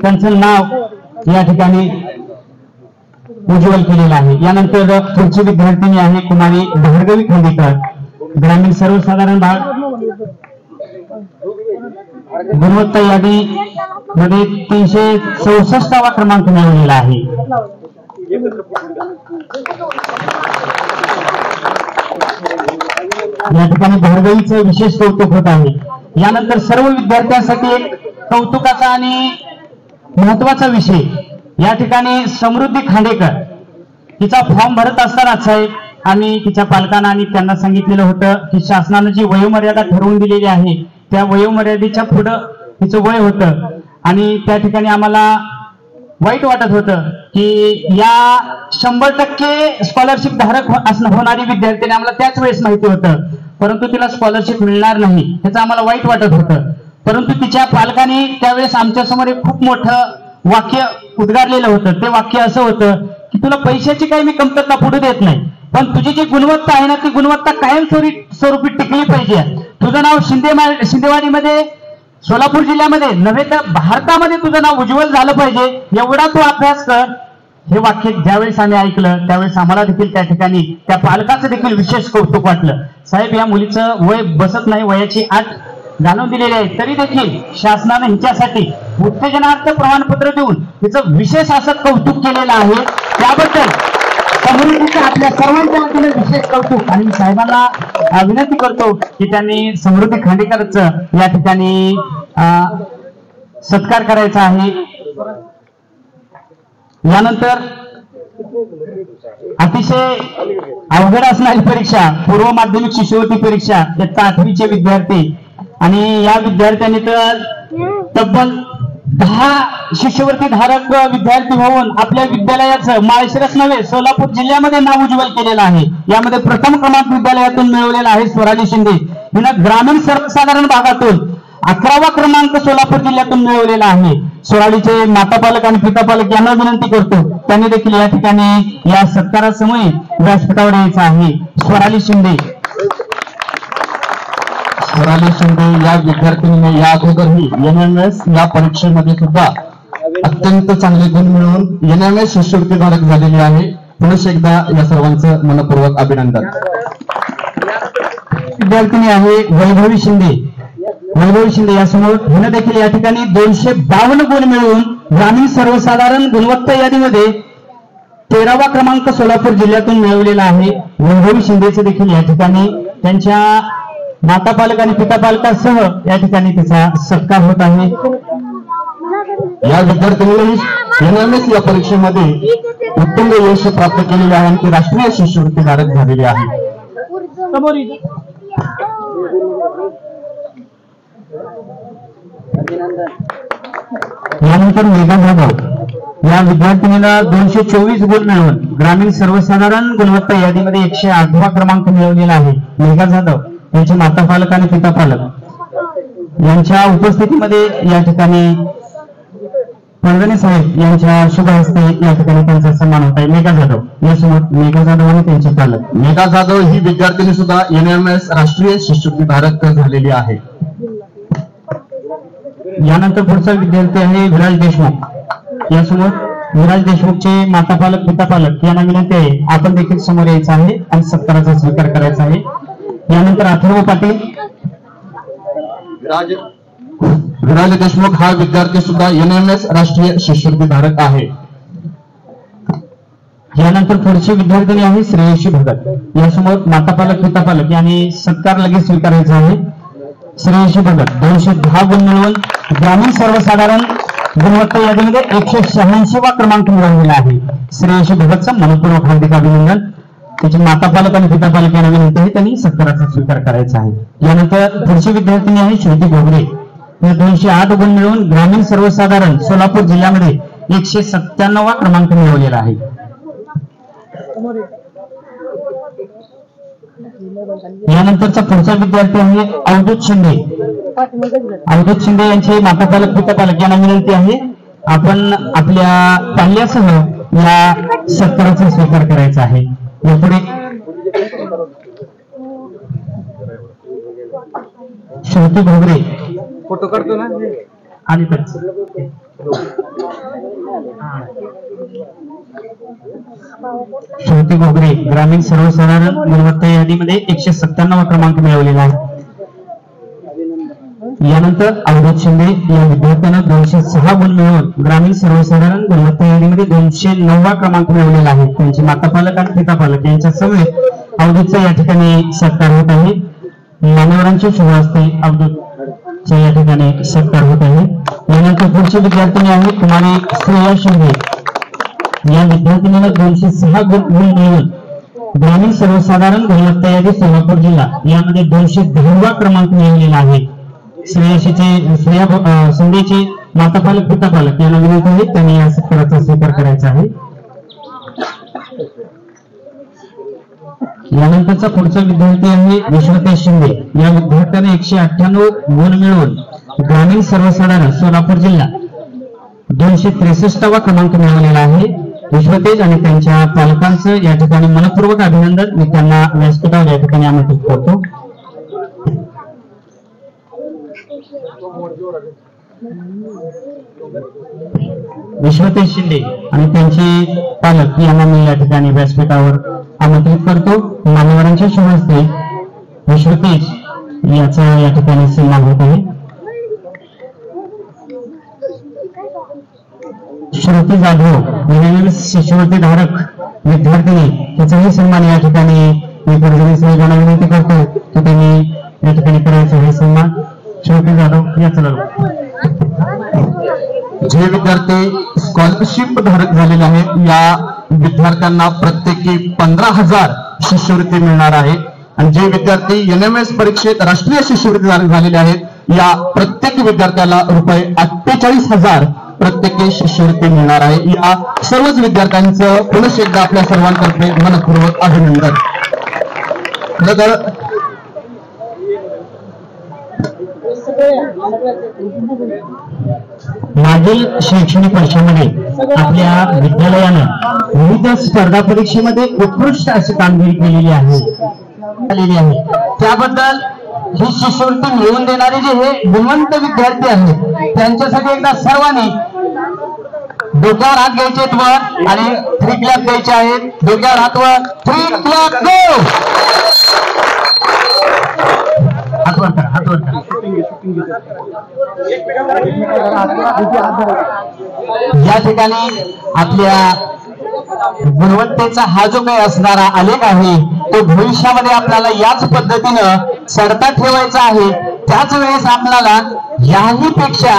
त्यांचं नाव या ठिकाणी उज्ज्वल केलेलं आहे. यानंतर पुढची विद्यार्थिनी आहे कुमारी भार्गवी खांडेकर. ग्रामीण सर्वसाधारण भाग गुणवत्ता यादी मध्ये 364वा क्रमांक मिळवलेला आहे. या ठिकाणी भार्गवीचं विशेष कौतुक होत आहे. यानंतर सर्व विद्यार्थ्यांसाठी एक कौतुकाचा आणि महत्वाचा विषय. या ठिकाणी समृद्धी खांडेकर तिचा फॉर्म भरत असताना साहेब आणि तिच्या पालकांना आणि त्यांना सांगितलेलं होतं की शासनानं जी वयोमर्यादा ठरवून दिलेली आहे त्या वयोमर्यादेच्या पुढं तिचं वय होतं आणि त्या ठिकाणी आम्हाला वाईट वाटत होतं की या 100% स्कॉलरशिप धारक होणारी विद्यार्थ्यांनी आम्हाला त्याच वेळेस माहिती होतं, परंतु तिला स्कॉलरशिप मिळणार नाही ह्याचं आम्हाला वाईट वाटत होतं. परंतु तिच्या पालकांनी त्यावेळेस आमच्यासमोर एक खूप मोठं वाक्य उद्गारलेलं होतं. ते वाक्य असं होतं की तुला पैशाची काही मी कमतरता पडू देत नाही, पण तुझी जी गुणवत्ता आहे ना ती गुणवत्ता कायमस्वरूपी टिकली पाहिजे. तुझं नाव शिंदेवाडीमध्ये, सोलापूर जिल्ह्यामध्ये नव्हे तर भारतामध्ये तुझं नाव उज्ज्वल झालं पाहिजे, एवढा तू अभ्यास कर. हे वाक्य ज्यावेळेस आम्ही ऐकलं त्यावेळेस आम्हाला देखील त्या ठिकाणी त्या पालकाचं देखील विशेष कौतुक वाटलं. साहेब या मुलीचं वय बसत नाही, वयाची 8 घालून दिलेली आहे, तरी देखील शासनानं हिच्यासाठी उत्तेजनार्थ प्रमाणपत्र देऊन तिचं विशेष असं कौतुक केलेलं आहे. त्याबद्दल समृद्धीचं आपल्या सर्वांच्या वतीने विशेष कौतुक. आणि साहेबांना विनंती करतो की त्यांनी समृद्धी खांडेकरचं या ठिकाणी सत्कार करायचा आहे. यानंतर अतिशय अवघड असणारी परीक्षा, पूर्व माध्यमिक शिष्यवृत्ती परीक्षा, इयत्ता 8वीचे विद्यार्थी आणि या विद्यार्थ्यांनी तर तब्बल 10 शिष्यवृत्ती धारक विद्यार्थी होऊन आपल्या विद्यालयाचं माळशिरस नव्हे सोलापूर जिल्ह्यामध्ये नाव उज्ज्वल केलेलं आहे. यामध्ये प्रथम क्रमांक विद्यालयातून मिळवलेला आहे स्वराली शिंदे. हिनं ग्रामीण सर्वसाधारण भागातून 11वा क्रमांक सोलापूर जिल्ह्यातून मिळवलेला आहे. स्वरालीचे माता पालक आणि पिता पालक यांना विनंती करतो त्यांनी देखील या ठिकाणी या सत्कारासमयी व्यासपीठावर यायचं आहे. स्वराली शिंदे या विद्यार्थिनीने या अगोदरही एनएमएस या परीक्षेमध्ये सुद्धा अत्यंत चांगले गुण मिळवून एनएमएस शिष्यवृत्ती धारक झालेली आहे. पुन्हा एकदा या सर्वांचं मनपूर्वक अभिनंदन. विद्यार्थिनी आहे वैभवी शिंदे. वैभव शिंदे यासमोर हिनं देखील या ठिकाणी 252 गुण मिळवून ग्रामीण सर्वसाधारण गुणवत्ता यादीमध्ये 13वा क्रमांक सोलापूर जिल्ह्यातून मिळवलेला आहे. वैभव शिंदेचे देखील या ठिकाणी त्यांच्या माता पालक आणि पिता पालकासह या ठिकाणी तिचा सत्कार होत आहे. या विद्यार्थ्यांनी एनएमएस या परीक्षेमध्ये उत्तम यश प्राप्त केलेले आहे आणि ती राष्ट्रीय शिष्यवृत्ती धारक झालेली आहे. यानंतर मेघा जाधव या विद्यार्थिनीला 224 गुण मिळवून ग्रामीण सर्वसाधारण गुणवत्ता यादीमध्ये 108वा क्रमांक मिळवलेला आहे. मेघा जाधव यांचे माता पालक आणि पिता पालक यांच्या उपस्थितीमध्ये या ठिकाणी फडणवीस साहेब यांच्या शुभ हस्ते या ठिकाणी त्यांचा सन्मान होत आहे. मेघा जाधव यासमोर मेघा जाधव आणि त्यांचे पालक. मेघा जाधव ही विद्यार्थिनी सुद्धा एनएमएस राष्ट्रीय शिष्यवृत्ती धारक झालेली आहे. यानंतर पुढचा विद्यार्थी आहे विराज देशमुख. यासमोर विराज देशमुखचे माता पालक पिता पालक यांना विनंती आहे आपण देखील समोर यायचं आहे आणि सत्काराचा स्वीकार करायचा आहे. यानंतर अथर्व पाटील. विराज देशमुख हा विद्यार्थी सुद्धा एनएमएस राष्ट्रीय शिष्यवृत्ती धारक आहे. यानंतर पुढची विद्यार्थिनी आहे श्रेयशी भगत. यासमोर माता पालक पिता पालक यांनी सत्कार लगेच स्वीकारायचा आहे. श्रेयशी भगत 210 गुण मिळवून ग्रामीण सर्वसाधारण गुणवत्ता यादीमध्ये 186वा क्रमांक मिळवलेला आहे. श्रेयशी भगतचं मनपूर्वक हार्दिक अभिनंदन. त्याचे माता पालक आणि पिता पालक यांना विनंती आहे त्यांनी सत्काराचा स्वीकार करायचा आहे. यानंतर पुढची विद्यार्थिनी आहे श्रुती घोगरे. 208 गुण मिळवून ग्रामीण सर्वसाधारण सोलापूर जिल्ह्यामध्ये 197वा क्रमांक मिळवलेला आहे. यानंतरचा पुढचा विद्यार्थी आहे अवधूत शिंदे. अवधूत शिंदे यांचे माता पालक पिता पालक यांना विनंती आहे आपण आपल्या पाल्यासह या सत्काराचा स्वीकार करायचा आहे. यापुढे श्रुती घोगरे फोटो काढतो ना आणि श्रुती घोगरे ग्रामीण सर्वसाधारण गुणवत्ता यादीमध्ये 197वा क्रमांक मिळवलेला आहे. यानंतर अवधूत शिंदे या विद्यार्थ्यानं 206 गुण मिळवून ग्रामीण सर्वसाधारण गुणवत्ता यादीमध्ये 209वा क्रमांक मिळवलेला आहे. त्यांचे माता पालक आणि पिता पालक यांच्या समवेत अवधूतचा या ठिकाणी सत्कार होत आहे. मान्यवरांच्या शुभ हस्ते अवधूतचा या ठिकाणी सत्कार होत आहे. यानंतर पुढची विद्यार्थिनी आहे कुमारी श्रेया शिंदे. या विद्यार्थिनीला 206 गुण मिळवून ग्रामीण सर्वसाधारण गुणवत्ता यादी सोलापूर जिल्हा यामध्ये 210वा क्रमांक मिळवलेला आहे. श्रेया शिंदेचे माता पालक पिता पालक यांना विनंती आहे त्यांनी या सत्काराचा स्वीकार करायचा आहे. यानंतरचा पुढचा विद्यार्थी आहे विश्वतेश शिंदे. या विद्यार्थ्याने 198 गुण मिळवून ग्रामीण सर्वसाधारण सोलापूर जिल्हा 263वा क्रमांक मिळवलेला आहे. विश्वतेज आणि त्यांच्या पालकांचं या ठिकाणी मनपूर्वक अभिनंदन. मी त्यांना व्यासपीठावर या ठिकाणी आमंत्रित करतो. विश्वतेज शिंदे आणि त्यांचे पालक यांना मी या ठिकाणी व्यासपीठावर आमंत्रित करतो. मान्यवरांच्या शुभ हस्ते विश्वतेज याचा या ठिकाणी सन्मान होत आहे. श्रुती जाधव शिष्यवृत्ती धारक विद्यार्थिनी त्याचाही सन्मान या ठिकाणी मी पर्जनी साहेबांना विनंती करतो की त्यांनी या ठिकाणी करायचं हे सन्मान. श्रुती जाधव याचं जे विद्यार्थी स्कॉलरशिप धारक झालेले आहेत या विद्यार्थ्यांना प्रत्येकी 15,000 शिष्यवृत्ती मिळणार आहे. आणि जे विद्यार्थी एनएमएस परीक्षेत राष्ट्रीय शिष्यवृत्ती धारक झालेले आहेत या प्रत्येक विद्यार्थ्याला रुपये 48,000 प्रत्येकी शिष्यवृत्ती मिळणार आहे. या सर्वच विद्यार्थ्यांचं पुनश्च एकदा आपल्या सर्वांतर्फे मनपूर्वक अभिनंदन. मागील शैक्षणिक वर्षामध्ये आपल्या विद्यालयानं विविध स्पर्धा परीक्षेमध्ये उत्कृष्ट अशी कामगिरी केलेली आहे. त्याबद्दल ही शिष्यवृत्ती मिळवून देणारे जे हे गुणवंत विद्यार्थी आहेत त्यांच्यासाठी एकदा सर्वांनी डोक्यावर हात घ्यायचे वर आणि 3 क्लॅप द्यायचे आहेत. डोक्यावर हात वर 3 क्लॅप गो. हात वर करा. या ठिकाणी आपल्या गुणवत्तेचा हा जो काही असणारा आलेख आहे तो भविष्यामध्ये आपल्याला याच पद्धतीनं चढता ठेवायचा आहे. त्याच वेळेस आपल्याला याही पेक्षा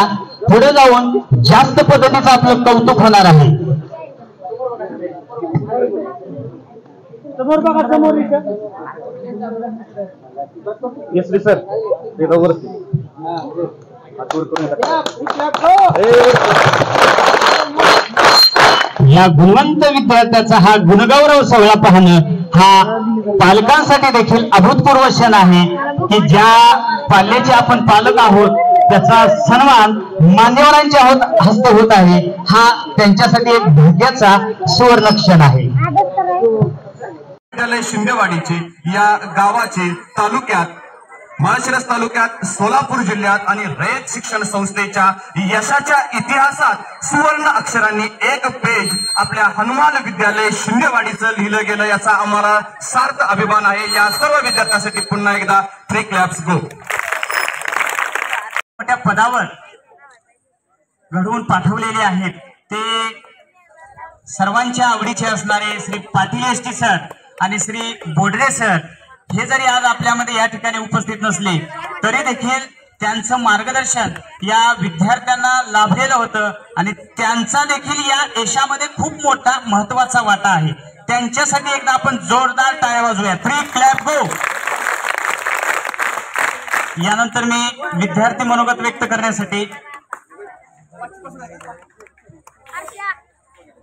पुढे जाऊन जास्त पद्धतीचं आपलं कौतुक होणार आहे. समोर बघा, समोर सर या गुणवंत विद्यार्थ्याचा हा गुणगौरव सोहळा पाहणं हा पालकांसाठी देखील अभूतपूर्व क्षण आहे की ज्या पाल्याचे आपण पालक आहोत त्याचा सन्मान मान्यवरांच्या हस्ते होत आहे. हा त्यांच्यासाठी एक भाग्याचा सुवर्ण क्षण आहे. विद्यालय शिंदेवाडीचे या गावाचे तालुक्यात माळशिरस तालुक्यात सोलापूर जिल्ह्यात आणि रयत शिक्षण संस्थेच्या यशाच्या इतिहासात सुवर्ण अक्षरांनी एक पेज आपल्या हनुमान विद्यालय शिंदेवाडीचं लिहिलं गेलं याचा आम्हाला सार्थ अभिमान आहे. या सर्व विद्यार्थ्यांसाठी पुन्हा एकदा 3 क्लॅप्स गो. मोठ्या पदावर घडवून पाठवलेले आहेत ते सर्वांच्या आवडीचे असणारे श्री पाटील एसटी सर आणि श्री बोडरे सर हे जरी आज आपल्यामध्ये या ठिकाणी उपस्थित नसले तरी देखील त्यांचं मार्गदर्शन या विद्यार्थ्यांना लाभलेलं होतं आणि त्यांचा देखील या यशामध्ये खूप मोठा महत्वाचा वाटा आहे. त्यांच्यासाठी एकदा आपण जोरदार टाळ्या वाजवूया. 3 क्लॅप गो. यानंतर मी विद्यार्थी मनोगत व्यक्त करण्यासाठी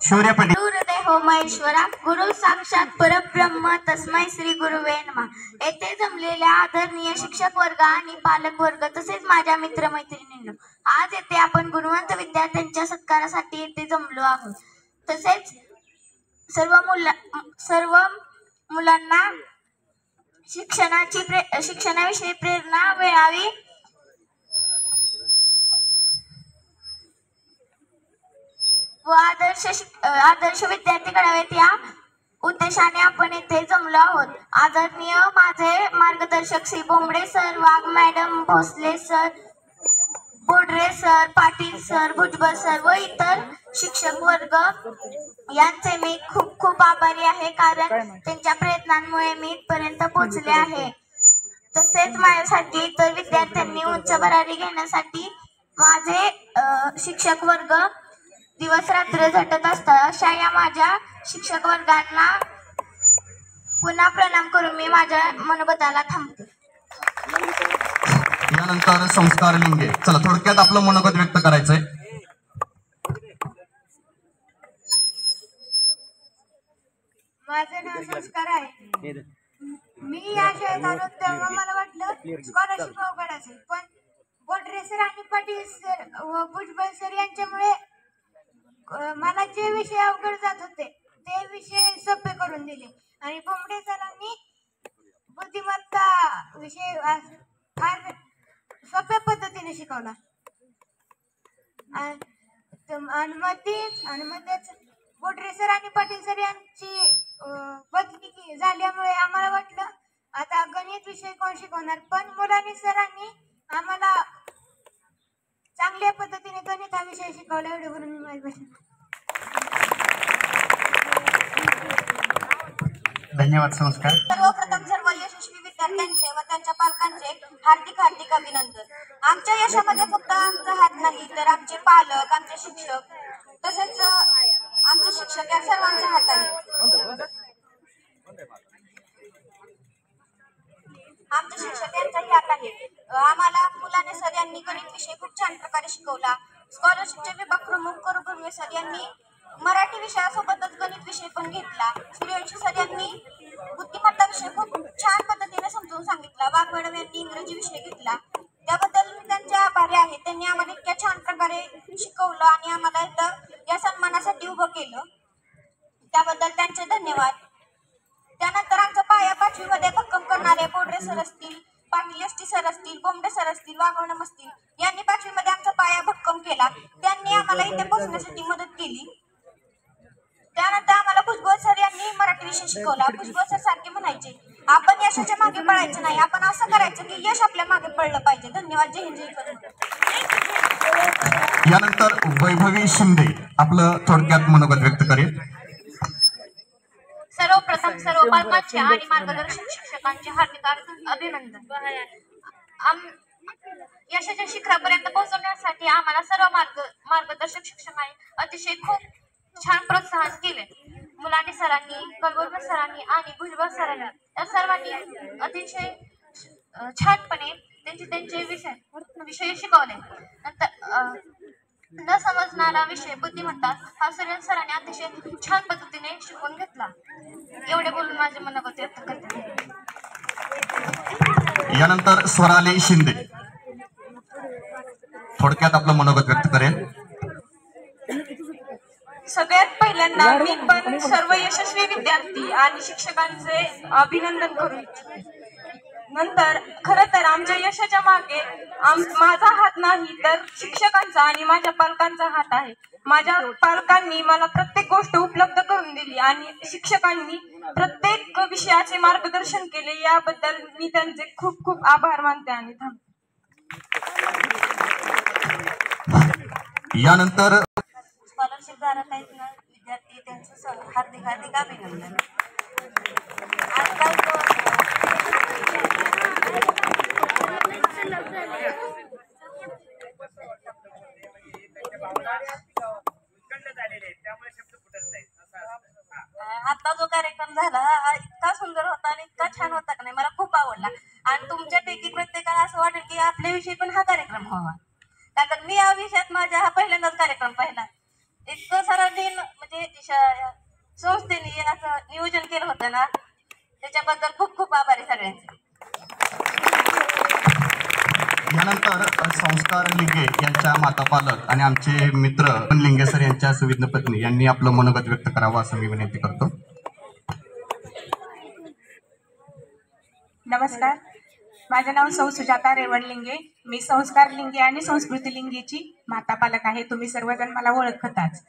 शौर्य पाटील. हृदय हो महेश्वरा, गुरु साक्षात परब्रह्म, तस्मै श्री गुरुवे नमः. येथे जमलेल्या आदरणीय शिक्षक वर्ग आणि पालक वर्ग तसेच माझ्या मित्रमैत्रिणींनो, आज येथे आपण गुणवंत विद्यार्थ्यांच्या सत्कारासाठी येथे जमलो आहोत. तसेच सर्व मुलांना शिक्षणाविषयी प्रेरणा मिळावी व आदर्श विद्यार्थी घडावेत या उद्देशाने आपण येथे जमलो आहोत. आदरणीय माझे मार्गदर्शक Shri Bombde sir, Wagh madam, Bhosale sir, Bodre sir, Patil sir, Bhujbal sir व इतर शिक्षक वर्ग यांचे मी खूप खूप आभारी आहे, कारण त्यांच्या प्रयत्नांमुळे मी इथपर्यंत पोहोचले आहे. तसेच माझ्यासाठी इतर विद्यार्थ्यांनी उंच भरारी घेण्यासाठी माझे शिक्षक वर्ग दिवस रात्र झटत असतात. अशा या माझ्या शिक्षक वर्गांना पुन्हा प्रणाम करून मी माझ्या मनोगताला थांबते. यानंतर संस्कार लिंगे. चला थोडक्यात आपलं मनोगत व्यक्त करायचंय. माझं नाव संस्कार आहे. मी या शाळेत आलो तेव्हा मला वाटलं स्कॉलरशिप अवघड असेल, पण बोडरे सर आणि पाटील सर व भुजबळ सर यांच्यामुळे मला जे विषय अवघड जात होते ते विषय सोपे करून दिले आणि बोंबडे सरांनी बुद्धिमत्ता विषय फार सोप्या पद्धतीने शिकवला. आणि मध्येच बोडरे सर आणि पाटील सर यांची बदली झाल्यामुळे आम्हाला वाटलं आता गणित विषय कोण शिकवणार, पण मुलांनी सरांनी आम्हाला चांगल्या पद्धतीने गणित हा विषय शिकवला. एवढे बोलून मी माझी भाषण. धन्यवाद संस्कार. सर्वप्रथम सर्व यशस्वी विद्यार्थ्यांचे व त्यांच्या पालकांचे हार्दिक हार्दिक अभिनंदन. आमच्या यशामध्ये फक्त आमचा हात नाही तर आमचे पालक, आमचे शिक्षक तसेच आमचे शिक्षक या सर्वांचा हात आहे. आमचे शिक्षक यांचाही हात आहे. आम्हाला मुलाने सर यांनी गणित विषय खूप छान प्रकारे शिकवला. स्कॉलरशिपचे विभाग प्रमुख करुगुर्वे सर यांनी मराठी विषयासोबतच गणित विषय पण घेतला. सूर्यवंशी सर यांनी बुद्धिमत्ता विषय खूप छान पद्धतीने समजून सांगितला. वाघ मॅडम यांनी इंग्रजी विषय घेतला. त्याबद्दल मी त्यांचे आभारी आहे. त्यांनी आम्हाला इतक्या छान प्रकारे शिकवलं आणि आम्हाला इथं या सन्मानासाठी उभं केलं, त्याबद्दल त्यांचे धन्यवाद. त्यानंतर आमचा पाया 5वी मध्ये भक्कम करणारे बोडरे सर असतील, पाटील एसटी सर असतील, बोंबडे सर असतील, वाघवणम असतील यांनी 5वी मध्ये आमचा पाया भक्कम केला. त्यांनी आम्हाला इथे पोहोचण्यासाठी मदत केली. त्यानंतर आम्हाला भुजबळ सर यांनी मराठी विषय शिकवला. भुजबळ सर सारखे म्हणायचे, आपण यशाच्या मागे पळायचं नाही, आपण असं करायचं की यश आपल्या मागे पडलं पाहिजे. धन्यवाद. जय हिंद, जय महाराष्ट्र. यानंतर वैभवी शिंदे आपलं थोडक्यात मनोगत व्यक्त करेल. सर्वप्रथम सर्व पालकांचे आणि मार्गदर्शक शिक्षकांचे हार्दिक अभिनंदन. यशाच्या शिखरापर्यंत पोहोचवण्यासाठी आम्हाला सर्व मार्गदर्शक शिक्षकांनी अतिशय खूप छान प्रोत्साहन केले. मुलांनी सरांनी, कलबुर्गी सरांनी आणि भुजबळ सरांनी या सर्वांनी अतिशय छानपणे त्यांचे विषय शिकवले. नंतर न समजणारा विषय बुद्धिमत्ता हा सरांनी अतिशय छान पद्धतीने शिकवून घेतला. एवढे बोलून माझे मनोगत व्यक्त करते. यानंतर स्वराली शिंदे थोडक्यात आपलं मनोगत व्यक्त करेल. सगळ्यात पहिल्यांदा मी पण सर्व यशस्वी विद्यार्थी आणि शिक्षकांचे अभिनंदन करू इच्छिते. नंतर खरं तर आमच्या यशाच्या मागे माझा हात नाही तर शिक्षकांचा आणि माझ्या पालकांचा हात आहे. माझ्या पालकांनी मला प्रत्येक गोष्ट उपलब्ध करून दिली आणि शिक्षकांनी प्रत्येक विषयाचे मार्गदर्शन केले. याबद्दल मी त्यांचे खूप खूप आभार मानते आणि थांबते. यानंतर स्कॉलरशिप धारक आहेत ना विद्यार्थी, त्यांचं हार्दिक हार्दिक अभिनंदन. आता जो कार्यक्रम झाला हा इतका सुंदर होता आणि इतका छान होता का नाही, मला खूप आवडला. आणि तुमच्यापैकी प्रत्येकाला असं वाटेल की आपल्याविषयी पण हा कार्यक्रम व्हावा. कारण मी या विषयात माझा हा पहिल्यांदाच कार्यक्रम पाहिला. इतकं सरांनी म्हणजे संस्थेने असं नियोजन केलं होतं ना, त्याच्याबद्दल खूप खूप आभारी सगळ्यांचे. यानंतर संस्कार लिंगे यांच्या माता पालक आणि आमचे मित्र लिंगे सर यांच्या सुविज्ञ पत्नी यांनी आपलं मनोगत व्यक्त करावं असं मी विनंती करतो. नमस्कार, माझं नाव सौ सुजाता रेवण लिंगे. मी संस्कार लिंगे आणि संस्कृती लिंगेची माता पालक आहे. तुम्ही सर्वजण मला ओळखताच.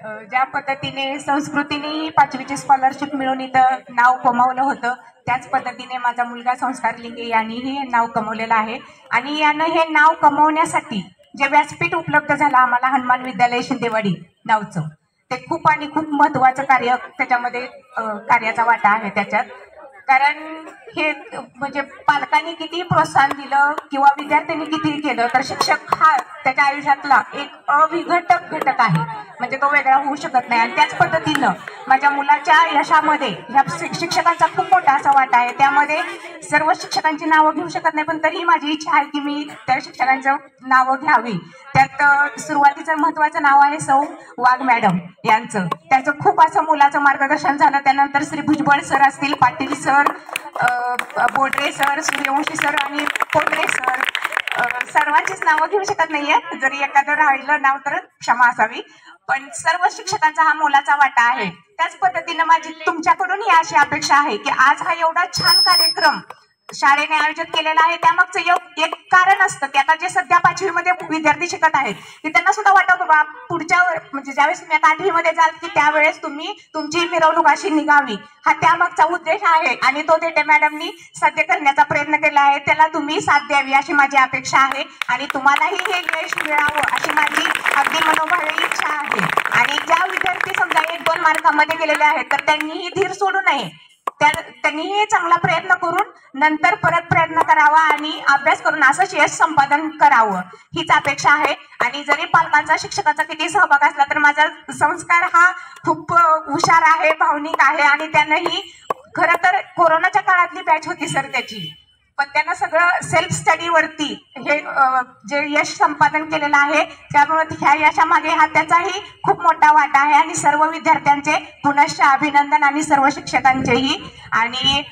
ज्या पद्धतीने संस्कृतीने 5वीची स्कॉलरशिप मिळून इथं नाव कमावलं होतं, त्याच पद्धतीने माझा मुलगा संस्कार लिंगे यांनीही नाव कमवलेलं आहे. आणि यानं हे नाव कमवण्यासाठी जे व्यासपीठ उपलब्ध झालं आम्हाला हनुमान विद्यालय शिंदेवाडी नावचं, ते खूप आणि खूप महत्त्वाचं कार्य त्याच्यामध्ये कार्याचा वाटा आहे त्याच्यात. कारण हे म्हणजे पालकांनी किती प्रोत्साहन दिलं किंवा विद्यार्थ्यांनी किती केलं तर शिक्षक हा त्याच्या आयुष्यातला एक अविघटक घटक आहे, म्हणजे तो वेगळा होऊ शकत नाही. आणि त्याच पद्धतीनं माझ्या मुलाच्या यशामध्ये ह्या शिक्षकांचा खूप मोठा असा वाटा आहे. त्यामध्ये सर्व शिक्षकांची नावं घेऊ शकत नाही, पण तरीही माझी इच्छा आहे की मी त्या शिक्षकांचं नावं घ्यावी. त्यात सुरुवातीचं महत्त्वाचं नाव आहे सौ वाघ मॅडम यांचं. त्यांचं खूप असं मुलाचं मार्गदर्शन झालं. त्यानंतर श्री भुजबळ सर असतील, Patil sir, Bodre sir, Suryavanshi sir आणि पोटरे सर, सर्वांचीच नावं घेऊ शकत नाहीये. जरी एखादं राहिलं नाव तर क्षमा असावी, पण सर्व शिक्षकांचा हा मोलाचा वाटा आहे. त्याच पद्धतीनं माझी तुमच्याकडून ही अशी अपेक्षा आहे की आज हा एवढा छान कार्यक्रम शाळेने आयोजित केलेला आहे, त्यामागचं एक कारण असतं की आता जे सध्या 5वीमध्ये विद्यार्थी शिकत आहेत की त्यांना सुद्धा वाटतं बाबा पुढच्या म्हणजे ज्यावेळेस तुम्ही 8वीमध्ये जाल की त्यावेळेस तुम्ही तुमची मिरवणूक अशी निघावी, हा त्यामागचा उद्देश आहे. आणि तो देठे मॅडमनी साध्य करण्याचा प्रयत्न केला आहे. त्याला तुम्ही साथ द्यावी अशी माझी अपेक्षा आहे आणि तुम्हालाही हे यश मिळावं अशी माझी अगदी मनोभावी इच्छा आहे. आणि ज्या विद्यार्थी समजा 1-2 मार्कामध्ये गेलेले आहेत तर त्यांनीही धीर सोडू नये. त्यांनीही चांगला प्रयत्न करून नंतर परत प्रयत्न करावा आणि अभ्यास करून असं यश संपादन करावं हीच अपेक्षा आहे. आणि जरी पालकांचा शिक्षकाचा किती सहभाग असला तर माझा संस्कार हा खूप हुशार आहे, भावनिक आहे. आणि त्यानंही खरं तर कोरोनाच्या काळातली बॅच होती सर त्याची, पण त्यानं सगळं सेल्फ स्टडीवरती हे जे यश संपादन केलेलं आहे, त्यामुळे ह्या यशामागे हा त्याचाही खूप मोठा वाटा आहे. आणि सर्व विद्यार्थ्यांचे पुनश्च अभिनंदन आणि सर्व शिक्षकांचेही. आणि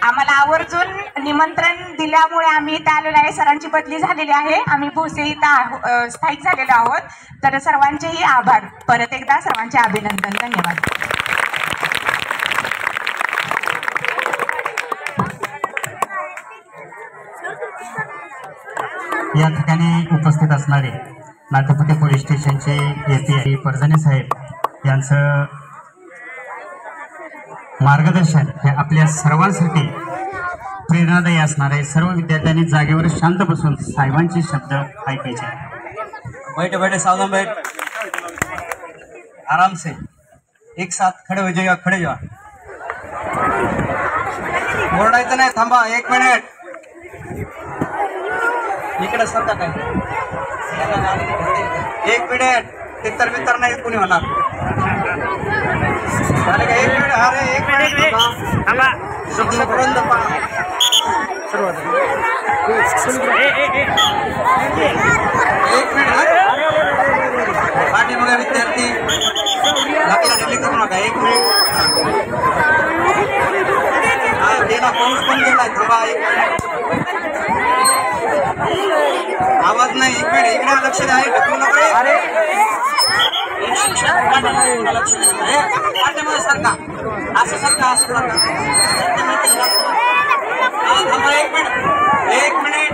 आम्हाला आवर्जून निमंत्रण दिल्यामुळे आम्ही इथं आलेलो आहे. सरांची बदली झालेली आहे, आम्ही भोसे इथं स्थायिक झालेलो आहोत. तर सर्वांचेही आभार. परत एकदा सर्वांचे अभिनंदन. धन्यवाद. या ठिकाणी उपस्थित असणारे नाटोपटे पोलीस स्टेशनचे एपी परजणे साहेब यांचं मार्गदर्शन हे आपल्या सर्वांसाठी प्रेरणादायी असणार आहे। सर्व विद्यार्थ्यांनी जागेवर शांत बसून साहेबांचे शब्द ऐकायचे। बैठे बैठे सावधान बैठ, आराम से, एक साथ खड़े हो जाइएगा, खड़े जाओ, ओरडायचं नाही, थांबा 1 मिनिट, इकडे सरका काय 1 मिनिट, तितर बितर नाही कोणी होणार, झाले का 1 मिनिट, अरे 1 मिनिट थांबा, शिक्षक वृंद पहा सुरुवात 1 मिनिट, पाठीमागे विद्यार्थी लक्षात करू नका, 1 मिनिट, गेला पाऊस पण गेलाय, थांबा 1 मिनिट, आवाज नाही, 1 मिनिट, इकडे लक्ष द्या, ढकलू नका, अरे लक्ष द्या, पाठीमागे सारखा असं सारखा असं सारखा, थांबा 1 मिनिट, 1 मिनिट,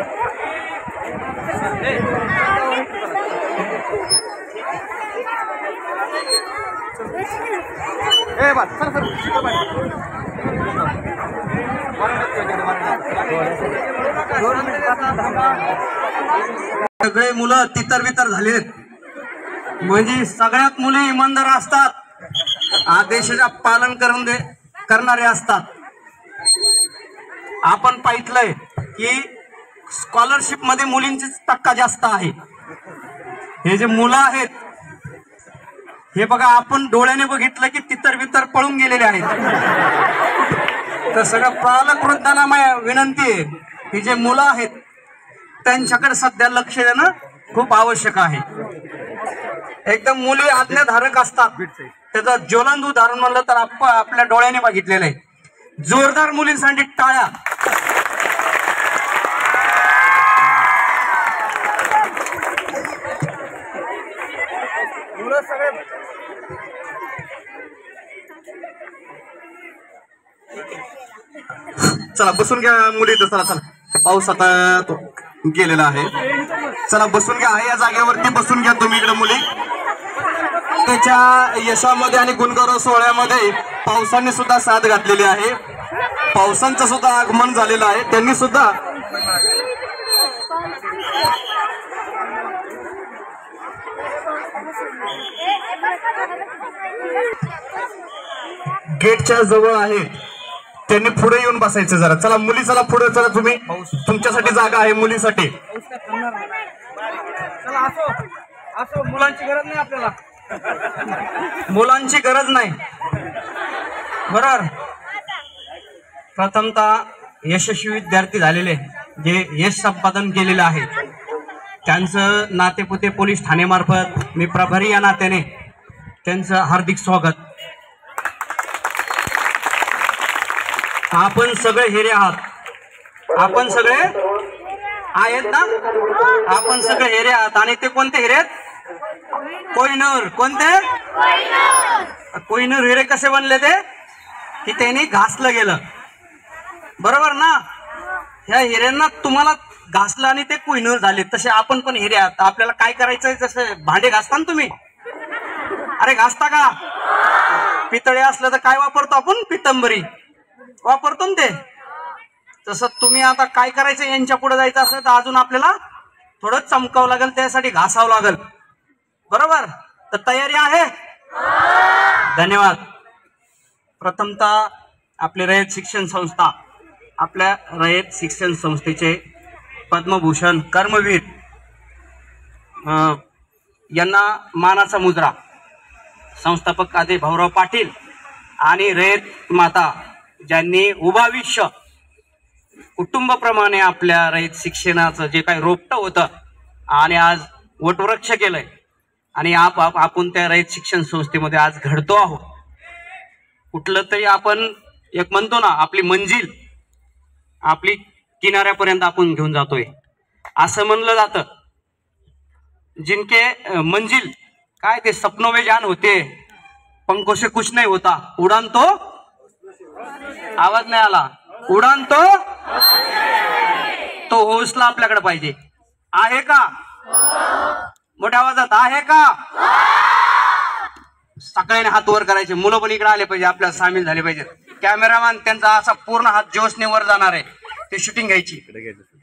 सगळे मुलं तितर बितर झालेत, म्हणजे सगळ्यात मुली इमानदार असतात, आदेशाच्या पालन करणारे असतात। आपण पाहितलंय की स्कॉलरशिप मध्ये मुलींचीच टक्का जास्त आहे। हे जे मुलं आहेत हे बघा, आपण डोळ्याने बघितलं की तितर बितर पळून गेलेले आहेत। तर सगळं पालक वृद्धांना विनंती आहे की जे मुलं आहेत त्यांच्याकडे सध्या लक्ष देणं खूप आवश्यक आहे। एकदम मुली आज्ञाधारक असतात, त्याचं ज्वलंत उदाहरण म्हणलं तर आपल्या डोळ्याने बघितलेलं आहे। जोरदार मुलींसाठी टाळ्या। मुलं सगळे चला बसून घ्या मुली, तर चला चला, पाऊस आता तो गेलेला आहे, चला बसून घ्या, या जागेवरती बसून घ्या तुम्ही इकडे मुली। त्याच्या यशामध्ये आणि गुणगौरव सोहळ्यामध्ये पावसाने सुद्धा साथ घातलेली आहे, पावसांचं सुद्धा आगमन झालेलं आहे, त्यांनी सुद्धा गेटच्या जवळ आहे, त्यांनी पुढे येऊन बसायचं जरा। चला मुली, चला पुढे, चला तुम्ही, तुमच्यासाठी जागा आहे मुलीसाठी। असो, मुलांची गरज नाही आपल्याला, मुलांची गरज नाही, बरोबर। प्रथमतः यशस्वी विद्यार्थी झालेले जे यश संपादन केलेलं आहे त्यांचं नातेपुते पोलीस ठाण्यामार्फत मी प्रभारी या नात्याने त्यांचं हार्दिक स्वागत। आपण सगळे हिरे आहात, आपण सगळे आहेत ना, आपण सगळे हिरे आहात, आणि ते कोणते हिरे आहेत? कोहिनूर। कोणते? कोहिनूर हिरे कसे बनले ते? की त्यांनी घासलं गेलं, बरोबर ना। ह्या हिऱ्यांना तुम्हाला घासलं आणि ते कोहिनूर झाले, तसे आपण पण हिरे आहात। आपल्याला काय करायचंय, जसे भांडे घासता ना तुम्ही, अरे घासता का? पितळे असलं तर काय वापरतो आपण? पितंबरी वापरतो ना ते। तसं तुम्ही आता काय करायचं, यांच्या पुढे जायचं असेल तर अजून आपल्याला थोडं चमकावं लागेल, त्यासाठी घासावं लागेल, बरोबर। तर तयारी आहे? धन्यवाद। प्रथमतः आपले रयत शिक्षण संस्था, आपल्या रयत शिक्षण संस्थेचे पद्मभूषण कर्मवीर यांना मानाचा मुद्रा संस्थापक आदे भाऊराव पाटील आणि रयत माता ज्यांनी उभाविष्य कुटुंबाप्रमाणे आपल्या रयत शिक्षणाचं जे काही रोपटं होतं आणि आज वटवृक्ष केलंय, आणि आपण त्या रयत शिक्षण संस्थेमध्ये आज घडतो आहोत। कुठलं तरी आपण एक म्हणतो ना, आपली मंजिल आपली किनाऱ्यापर्यंत आपण घेऊन जातोय असं म्हणलं जातं। जिनके मंजिल काय ते सपनों में जान होते, पंखों से कुछ नहीं होता, उड़ान तो, आवाज नाही आला, उडान तो हौसला आपल्याकडे पाहिजे, आहे का? मोठ्या आवाजात आहे का? सगळ्यांनी हात वर करायचे, मुलं पण इकडे आले पाहिजे, आपल्याला सामील झाले पाहिजेत। कॅमेरामॅन त्यांचा असा पूर्ण हात जोशने वर जाणार आहे, ते शूटिंग घ्यायची.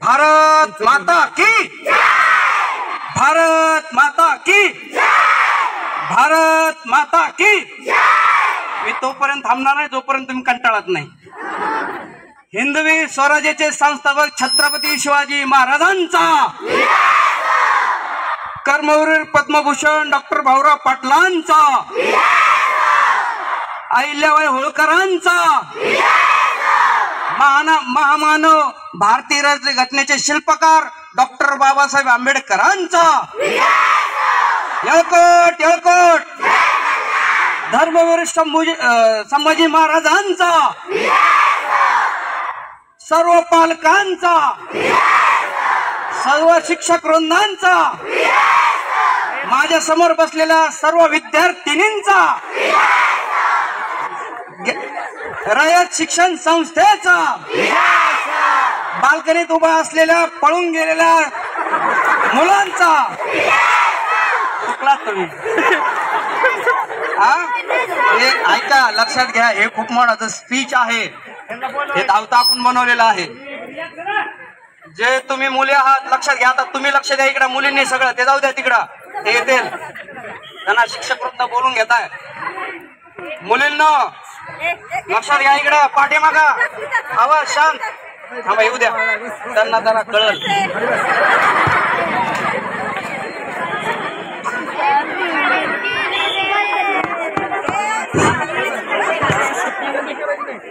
भारत माता की, भारत माता की, भारत माता की. मी तोपर्यंत थांबणार नाही जोपर्यंत तुम्ही कंटाळत नाही. हिंदवी स्वराज्याचे संस्थापक छत्रपती शिवाजी महाराजांचा, कर्मवीर पद्मभूषण डॉक्टर भाऊराव पाटलांचा, अहिल्याबाई होळकरांचा, महामानव भारतीय राज्यघटनेचे शिल्पकार डॉक्टर बाबासाहेब आंबेडकरांचा, येळकोट येळकोट धर्मवीर संभाजी महाराजांचा, सर्व पालकांचा, सर्व शिक्षक वृंदांचा, माझ्या समोर बसलेल्या सर्व विद्यार्थिनींचा, रयत शिक्षण संस्थेचा, बाल्कनीत उभा असलेल्या पळून गेलेल्या मुलांचा. चुकलात तुम्ही. हे ऐका, लक्षात घ्या, हे खूप मोठं स्पीच आहे, हे धावता आपण बनवलेलं आहे. जे तुम्ही मुले आहात लक्षात घ्या. आता तुम्ही लक्ष द्या इकडं, मुलींनी सगळं ते जाऊ द्या तिकडं, ते येतील त्यांना शिक्षक वृंद बोलून घेताय. मुलींना लक्षात घ्या इकडं, पाठीमागा आवाज शांत, थांबा येऊ द्या, त्यांना जरा कळल.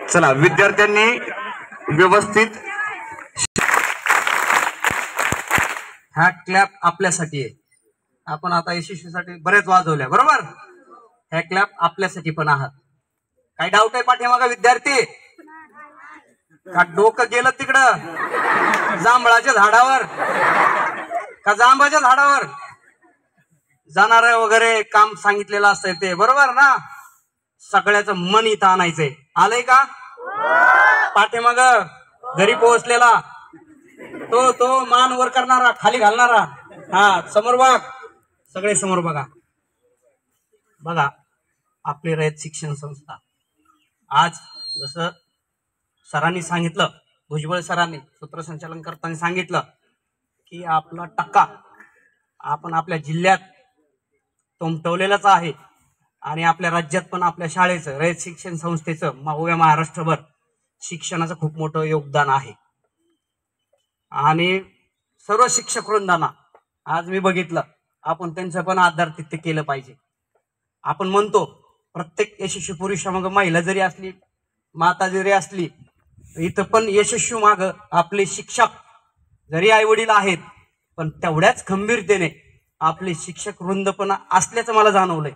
चला विद्यार्थ्यांनी व्यवस्थित, हा क्लॅप आपल्यासाठी आहे. आपण आता यशस्वीसाठी बरेच वाजवल्या बरोबर, ह्या क्लॅप आपल्यासाठी पण आहात. काही डाऊट आहे पाठीमागा विद्यार्थी? का डोकं गेलं तिकडं जांभळाच्या झाडावर, का जांबाच्या झाडावर जाणार वगैरे काम सांगितलेलं असतंय ते बरोबर ना. सगळ्याचं मन इथं आणायचंय. आलंय का? पाठीमाग घरी पोहोचलेला तो मान वर करणारा, खाली घालणारा, हा समोर बघ, सगळे समोर बघा. बघा आपली रयत शिक्षण संस्था आज जसं सरांनी सांगितलं, भुजबळ सरांनी सूत्रसंचालन करताना सांगितलं की आपला टक्का आपण आपल्या जिल्ह्यात टोमटवलेलाच आहे आणि आपल्या राज्यात पण आपल्या शाळेचं, रयत शिक्षण संस्थेचं उभ्या महाराष्ट्रभर शिक्षणाचं खूप मोठं योगदान आहे. आणि सर्व शिक्षक वृंदांना आज मी बघितलं, आपण त्यांचं पण आदरातिथ्य केलं पाहिजे. आपण म्हणतो प्रत्येक यशस्वी पुरुषामाग महिला जरी असली, माता जरी असली, इथं पण यशस्वी माग आपले शिक्षक जरी आई वडील आहेत, पण तेवढ्याच खंबीरतेने आपले शिक्षक वृंद पण असल्याचं मला जाणवलंय,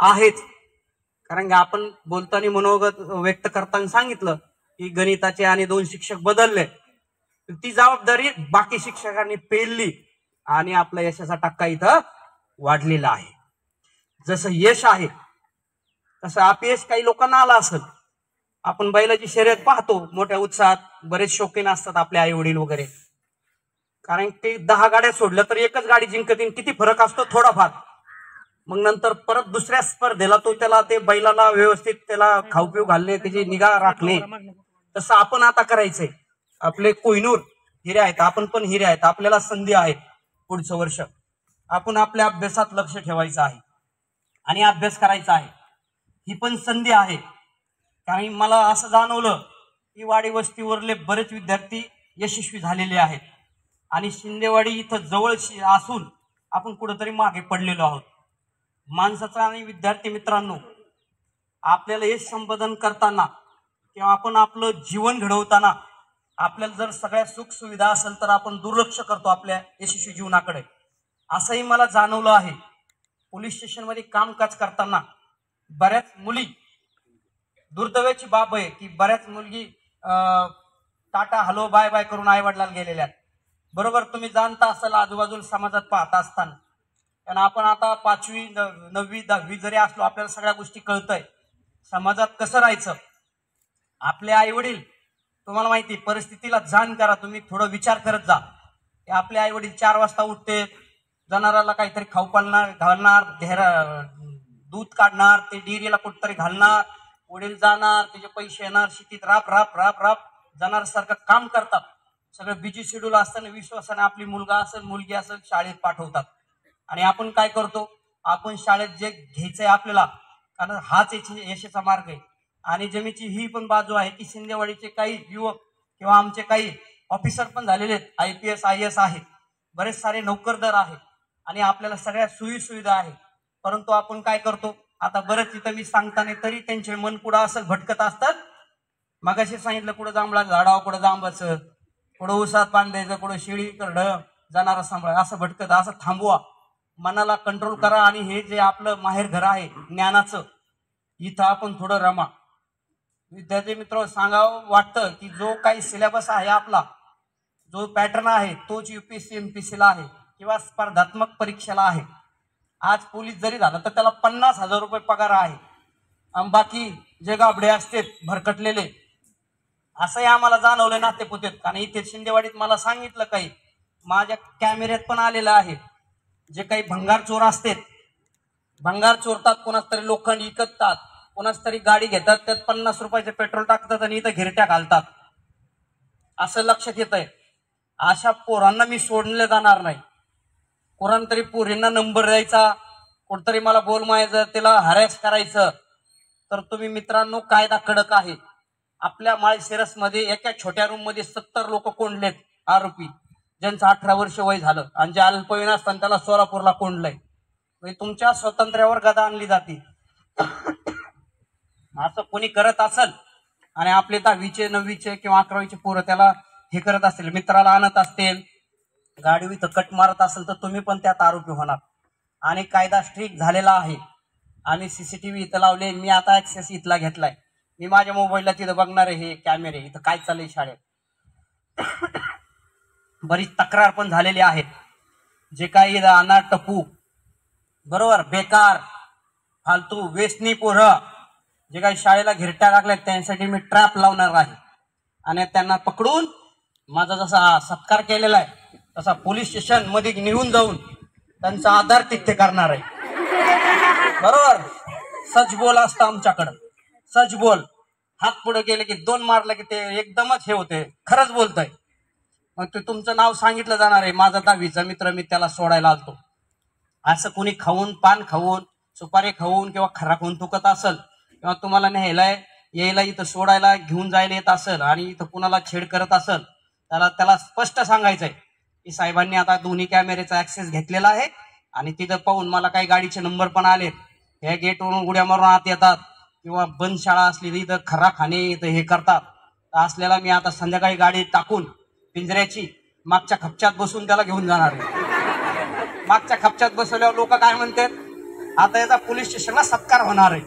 आहेच. कारण की आपण बोलताना मनोगत व्यक्त करताना सांगितलं की गणिताचे आणि 2 शिक्षक बदलले, ती जबाबदारी बाकी शिक्षकांनी पेलली आणि आपला यशाचा टक्का इथं वाढलेला आहे. जसं यश आहे तसं अपयश काही लोकांना आलं असेल. आपण बैलाची शर्यत पाहतो मोठ्या उत्साहात, बरेच शौकीन असतात आपले आई वडील वगैरे, कारण ते 10 गाड्या सोडल्या तर एकच गाडी जिंकतील, किती फरक असतो थोडाफार. मग नंतर परत दुसऱ्या स्पर्धेला त्याला ते बैलाला व्यवस्थित त्याला खाऊ पिऊ घालणे, त्याची निगा राखणे, तसं आपण आता करायचंय. आपले कोहिनूर हिरे आहेत, आपण पण हिरे आहेत, आपल्याला संधी आहे. पुढचं वर्ष आपण आपल्या अभ्यासात लक्ष ठेवायचं आहे आणि अभ्यास करायचा आहे. ही पण संधी आहे. कारण मला असं जाणवलं की वाडी वस्तीवरले बरेच विद्यार्थी यशस्वी झालेले आहेत आणि शिंदेवाडी इथं जवळ असून आपण कुठंतरी मागे पडलेलो आहोत. माणसाचा आणि विद्यार्थी मित्रांनो, आपल्याला यश संपादन करताना किंवा आपण आपलं जीवन घडवताना आपल्याला जर सगळ्या सुख सुविधा असेल तर आपण दुर्लक्ष करतो आपल्या यशस्वी जीवनाकडे, असंही मला जाणवलं आहे. पोलीस स्टेशनमध्ये कामकाज करताना बऱ्याच मुली, दुर्दैवाची बाब आहे की बऱ्याच मुलगी टाटा हॅलो बाय बाय करून आई वडिलांना गेलेल्या बरोबर. तुम्ही जाणता असाल आजूबाजूला समाजात पाहता असताना, कारण आपण आता 5वी 9वी 10वी जरी असलो आपल्याला सगळ्या गोष्टी कळतंय समाजात कसं राहायचं. आपले आई वडील, तुम्हाला माहिती, परिस्थितीला जाण करा, तुम्ही थोडं विचार करत जा. आपले आई वडील 4 वाजता उठते, जनावराला काहीतरी खाऊ घालणार, दूध काढणार, ते डेअरीला कुठतरी घालणार, वडील जाणार, त्याचे पैसे येणार, शेतीत राप राप राप राप जाणाऱ्यासारखं काम करतात. सगळं बिजी शेड्यूल असताना विश्वासाने आपली मुलगा असेल मुलगी असेल शाळेत पाठवतात. आणि आपण काय करतो, आपण शाळेत जे घ्यायचंय आपल्याला, कारण हाच यशाचा मार्ग आहे. आणि जमीची ही पण बाजू आहे की शिंदेवाडीचे काही युवक किंवा आमचे काही ऑफिसर पण झालेले आहेत, IPS IAS आहेत, बरेच सारे नोकरदार आहेत आणि आपल्याला सगळ्या सोयी सुविधा आहे. परंतु आपण काय करतो, आता बरेच इथं मी सांगताना तरी त्यांचे मन कुठं असेल भटकत असतात. मगाशी सांगितलं कुठं जांभळा झाडावं, कुठं जांबाचं, कुठं उसात बांधायचं, कुठं शिळी करडं जाणारा सांभाळ, असं भटकत. असं थांबवा, मनाला कंट्रोल करा. आणि हे जे आपलं माहेर घर आहे ज्ञानाचं, इथं आपण थोडं रमा. विद्यार्थी मित्र सांगावं वाटतं की जो काही सिलेबस आहे आपला, जो पॅटर्न आहे तोच UPSC MPSC ला आहे किंवा स्पर्धात्मक परीक्षेला आहे. आज पोलीस जरी झालं तर त्याला 50,000 रुपये पगार आहे. आणि बाकी जे गाबडे असते भरकटलेले, असंही आम्हाला जाणवलं नातेपुतेत. कारण इथे शिंदेवाडीत मला सांगितलं, काही माझ्या कॅमेऱ्यात पण आलेलं आहे, जे काही भंगार चोर असतात, भंगार चोरतात, कोणाच तरी लोखंड विकतात, कोणाच तरी गाडी घेतात, त्यात 50 रुपयाचे पेट्रोल टाकतात आणि इथं घिरट्या घालतात. असं लक्षात येत आहे. अशा पोरांना मी सोडले जाणार नाही. कोणाला तरी पोरींना नंबर द्यायचा, कोणतरी मला बोल मारायचं, त्याला हॅरेस करायचं, तर तुम्ही मित्रांनो कायदा कडक आहे. आपल्या माळशिरसमध्ये एका छोट्या रूम मध्ये 70 लोक कोंडलेत, आरोपी, ज्यांचं 18 वर्ष वय झालं, आणि जे अल्पवयीन असताना त्याला सोलापूरला कोंडलंय. म्हणजे तुमच्या स्वातंत्र्यावर गदा आणली जाते. असं कोणी करत असेल आणि आपले 10वीचे 9वीचे किंवा 11वीचे पोरं त्याला हे करत असतील, मित्राला आणत असतील, गाडी इथं कट मारत असेल, तर तुम्ही पण त्यात आरोपी होणार. आणि कायदा स्ट्रिक्ट झालेला आहे. आम्ही CCTV इथं लावले. मी आता ऍक्सेस इथला घेतलाय. मी माझ्या मोबाईलला तिथं बघणार आहे हे कॅमेरे, इथं काय चाललंय शाळेत. बरीच तक्रार पण झालेली आहेत. जे काही अनाथ टपू, बरोबर, बेकार फालतू व्यसनी पोरं जे काही शाळेला घिरट्या लागल्यात, त्यांसाठी मी ट्रॅप लावणार आहे. आणि त्यांना पकडून माझा जसा सत्कार केलेला आहे तसा पोलीस स्टेशन मध्ये निघून जाऊन त्यांचा आधार तिथे करणार आहे. बरोबर, सच बोल असतं आमच्याकडं, सच बोल. हात पुढे गेले की 2 मारलं की ते एकदमच हे होते, खरंच बोलतोय. मग ते तुमचं नाव सांगितलं जाणार आहे, माझा 10वीचा मित्र, मी त्याला सोडायला आलतो. असं कोणी खाऊन, पान खाऊन, सुपारी खाऊन किंवा खरा खाऊन तुकत असेल, किंवा तुम्हाला न्यायलाय यायला इथं सोडायला घेऊन जायला येत असेल आणि इथं कुणाला छेड करत असेल, त्याला स्पष्ट सांगायचंय की साहेबांनी आता दोन्ही कॅमेरेचा ऍक्सेस घेतलेला आहे आणि तिथं पाहून मला काही गाडीचे नंबर पण आले, ह्या गेटवरून उड्या मारून आत येतात किंवा बंद शाळा असली तर इथं खरा खाणे इथं हे करतात. असलेला मी आता संध्याकाळी गाडी टाकून पिंजऱ्याची मागच्या खपच्यात बसून त्याला घेऊन जाणार आहे. मागच्या खपच्यात बसवल्यावर लोक काय म्हणतात, आता याचा पोलीस स्टेशनला सत्कार होणार आहे.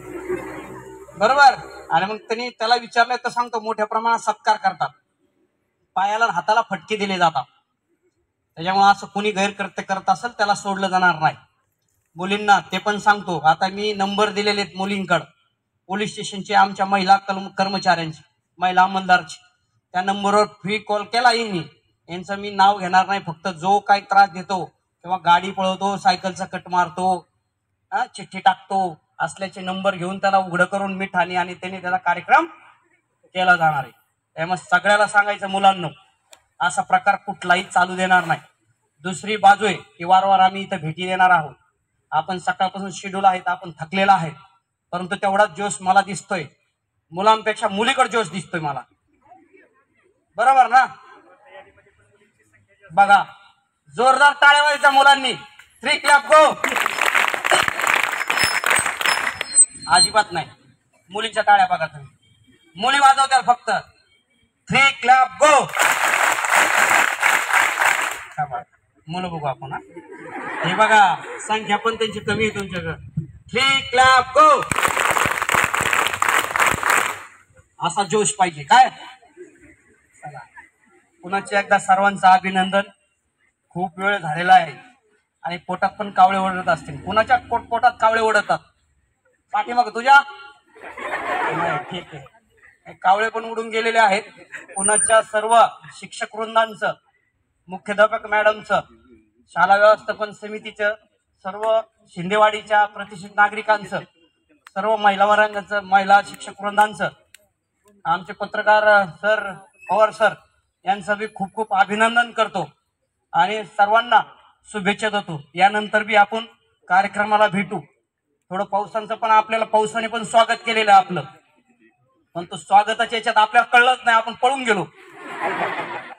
बरोबर. आणि मग त्यांनी त्याला विचारलं तर सांगतो मोठ्या प्रमाणात सत्कार करतात, पायाला हाताला फटके दिले जातात. त्याच्यामुळे असं कोणी गैरकृत्य करत असेल त्याला सोडलं जाणार नाही. मुलींना ते पण सांगतो, आता मी नंबर दिलेले आहेत मुलींकडे पोलीस स्टेशनचे, आमच्या महिला कर्मचाऱ्यांची, महिला अंमलदारची. त्या नंबरवर फ्री कॉल केला यांनी, यांचं मी नाव घेणार नाही, फक्त जो काही त्रास देतो किंवा गाडी पळवतो, सायकलचा कट मारतो, चिठ्ठी टाकतो, असल्याचे नंबर घेऊन त्याला उघडं करून मिठाने आणि त्याने त्याला कार्यक्रम केला जाणार आहे. त्यामुळे सगळ्याला सांगायचं, मुलांना असा प्रकार कुठलाही चालू देणार नाही. दुसरी बाजू आहे की वारंवार आम्ही इथं भेटी देणार आहोत. आपण सकाळपासून शेड्यूल आहेत, आपण थकलेला आहे, परंतु तेवढाच जोश मला दिसतोय, मुलांपेक्षा मुलीकडे जोश दिसतोय मला. बरोबर ना? बघा, जोरदार टाळ्या वाजवायच्या मुलांनी. 3 क्लॅप गो. अजिबात नाही, मुलींच्या टाळ्या बघा तुम्ही, मुली वाजवत्या फक्त. 3 क्लॅप गो. मुलं बघू आपण. हे बघा, संख्या पण त्यांची कमी आहे तुमच्याकडे. 3 क्लॅप गो. असा जोश पाहिजे काय. चला, पुन्हा एकदा सर्वांचं अभिनंदन. खूप वेळ झालेला आहे आणि पोटात पण कावळे ओढत असतील. कुणाच्या पोटात कावळे ओढतात? पाठीमाग तुझ्या? ठीक आहे, कावळे पण उडून गेलेले आहेत. पुण्याच्या सर्व शिक्षक वृंदांचं, मुख्याध्यापक मॅडमचं, शाळा व्यवस्थापन समितीचं, सर्व शिंदेवाडीच्या प्रतिष्ठित नागरिकांचं, सर्व महिला वर्गाचं, महिला शिक्षक वृंदांचं, आमचे पत्रकार सर, पवार सर यांचं बी खूप खूप अभिनंदन करतो आणि सर्वांना शुभेच्छा देतो. यानंतर बी आपण कार्यक्रमाला भेटू. थोडं पावसांचं पण आपल्याला पावसाने पण स्वागत केलेलं आहे आपलं, पण तो स्वागताच्या याच्यात आपल्याला कळलंच नाही, आपण पळून गेलो,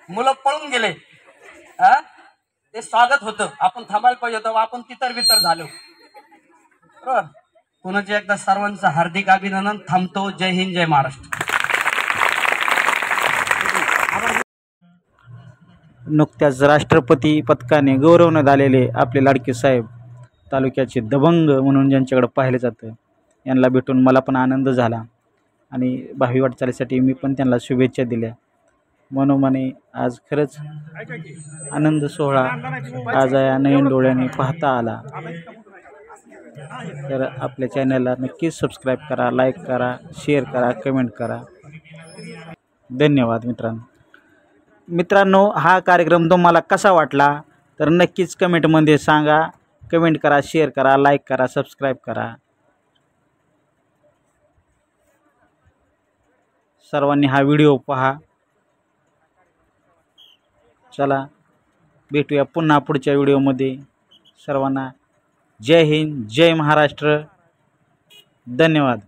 मुलं पळून गेले. ते स्वागत होतं, आपण थांबायला पाहिजे होतं, आपण तितर बितर झालो. बरोबर. पुन्हा एकदा सर्वांचं हार्दिक अभिनंदन. थांबतो. जय हिंद, जय महाराष्ट्र. नुकत्याच राष्ट्रपती पदकाने गौरवण्यात आलेले आपले लाडके साहेब, तालुक्याचे दबंग म्हणून ज्यांच्याकडे पाहिलं जातं, यांना भेटून मला पण आनंद झाला आणि भावी वाटचालीसाठी मी पण त्यांना शुभेच्छा दिल्या. मनोमने आज खरंच आनंद सोहळा आज या नवीन डोळ्याने पाहता आला. तर आपल्या चॅनलला नक्कीच सबस्क्राईब करा, लाईक करा, शेअर करा, कमेंट करा. धन्यवाद मित्रांनो. हा कार्यक्रम तुम्हाला कसा वाटला तर नक्कीच कमेंटमध्ये सांगा. कमेंट करा, शेअर करा, लाईक करा, सबस्क्राईब करा. सर्वांनी हा व्हिडिओ पहा. चला भेटूया पुन्हा पुढच्या व्हिडिओमध्ये. सर्वांना जय हिंद, जय महाराष्ट्र. धन्यवाद.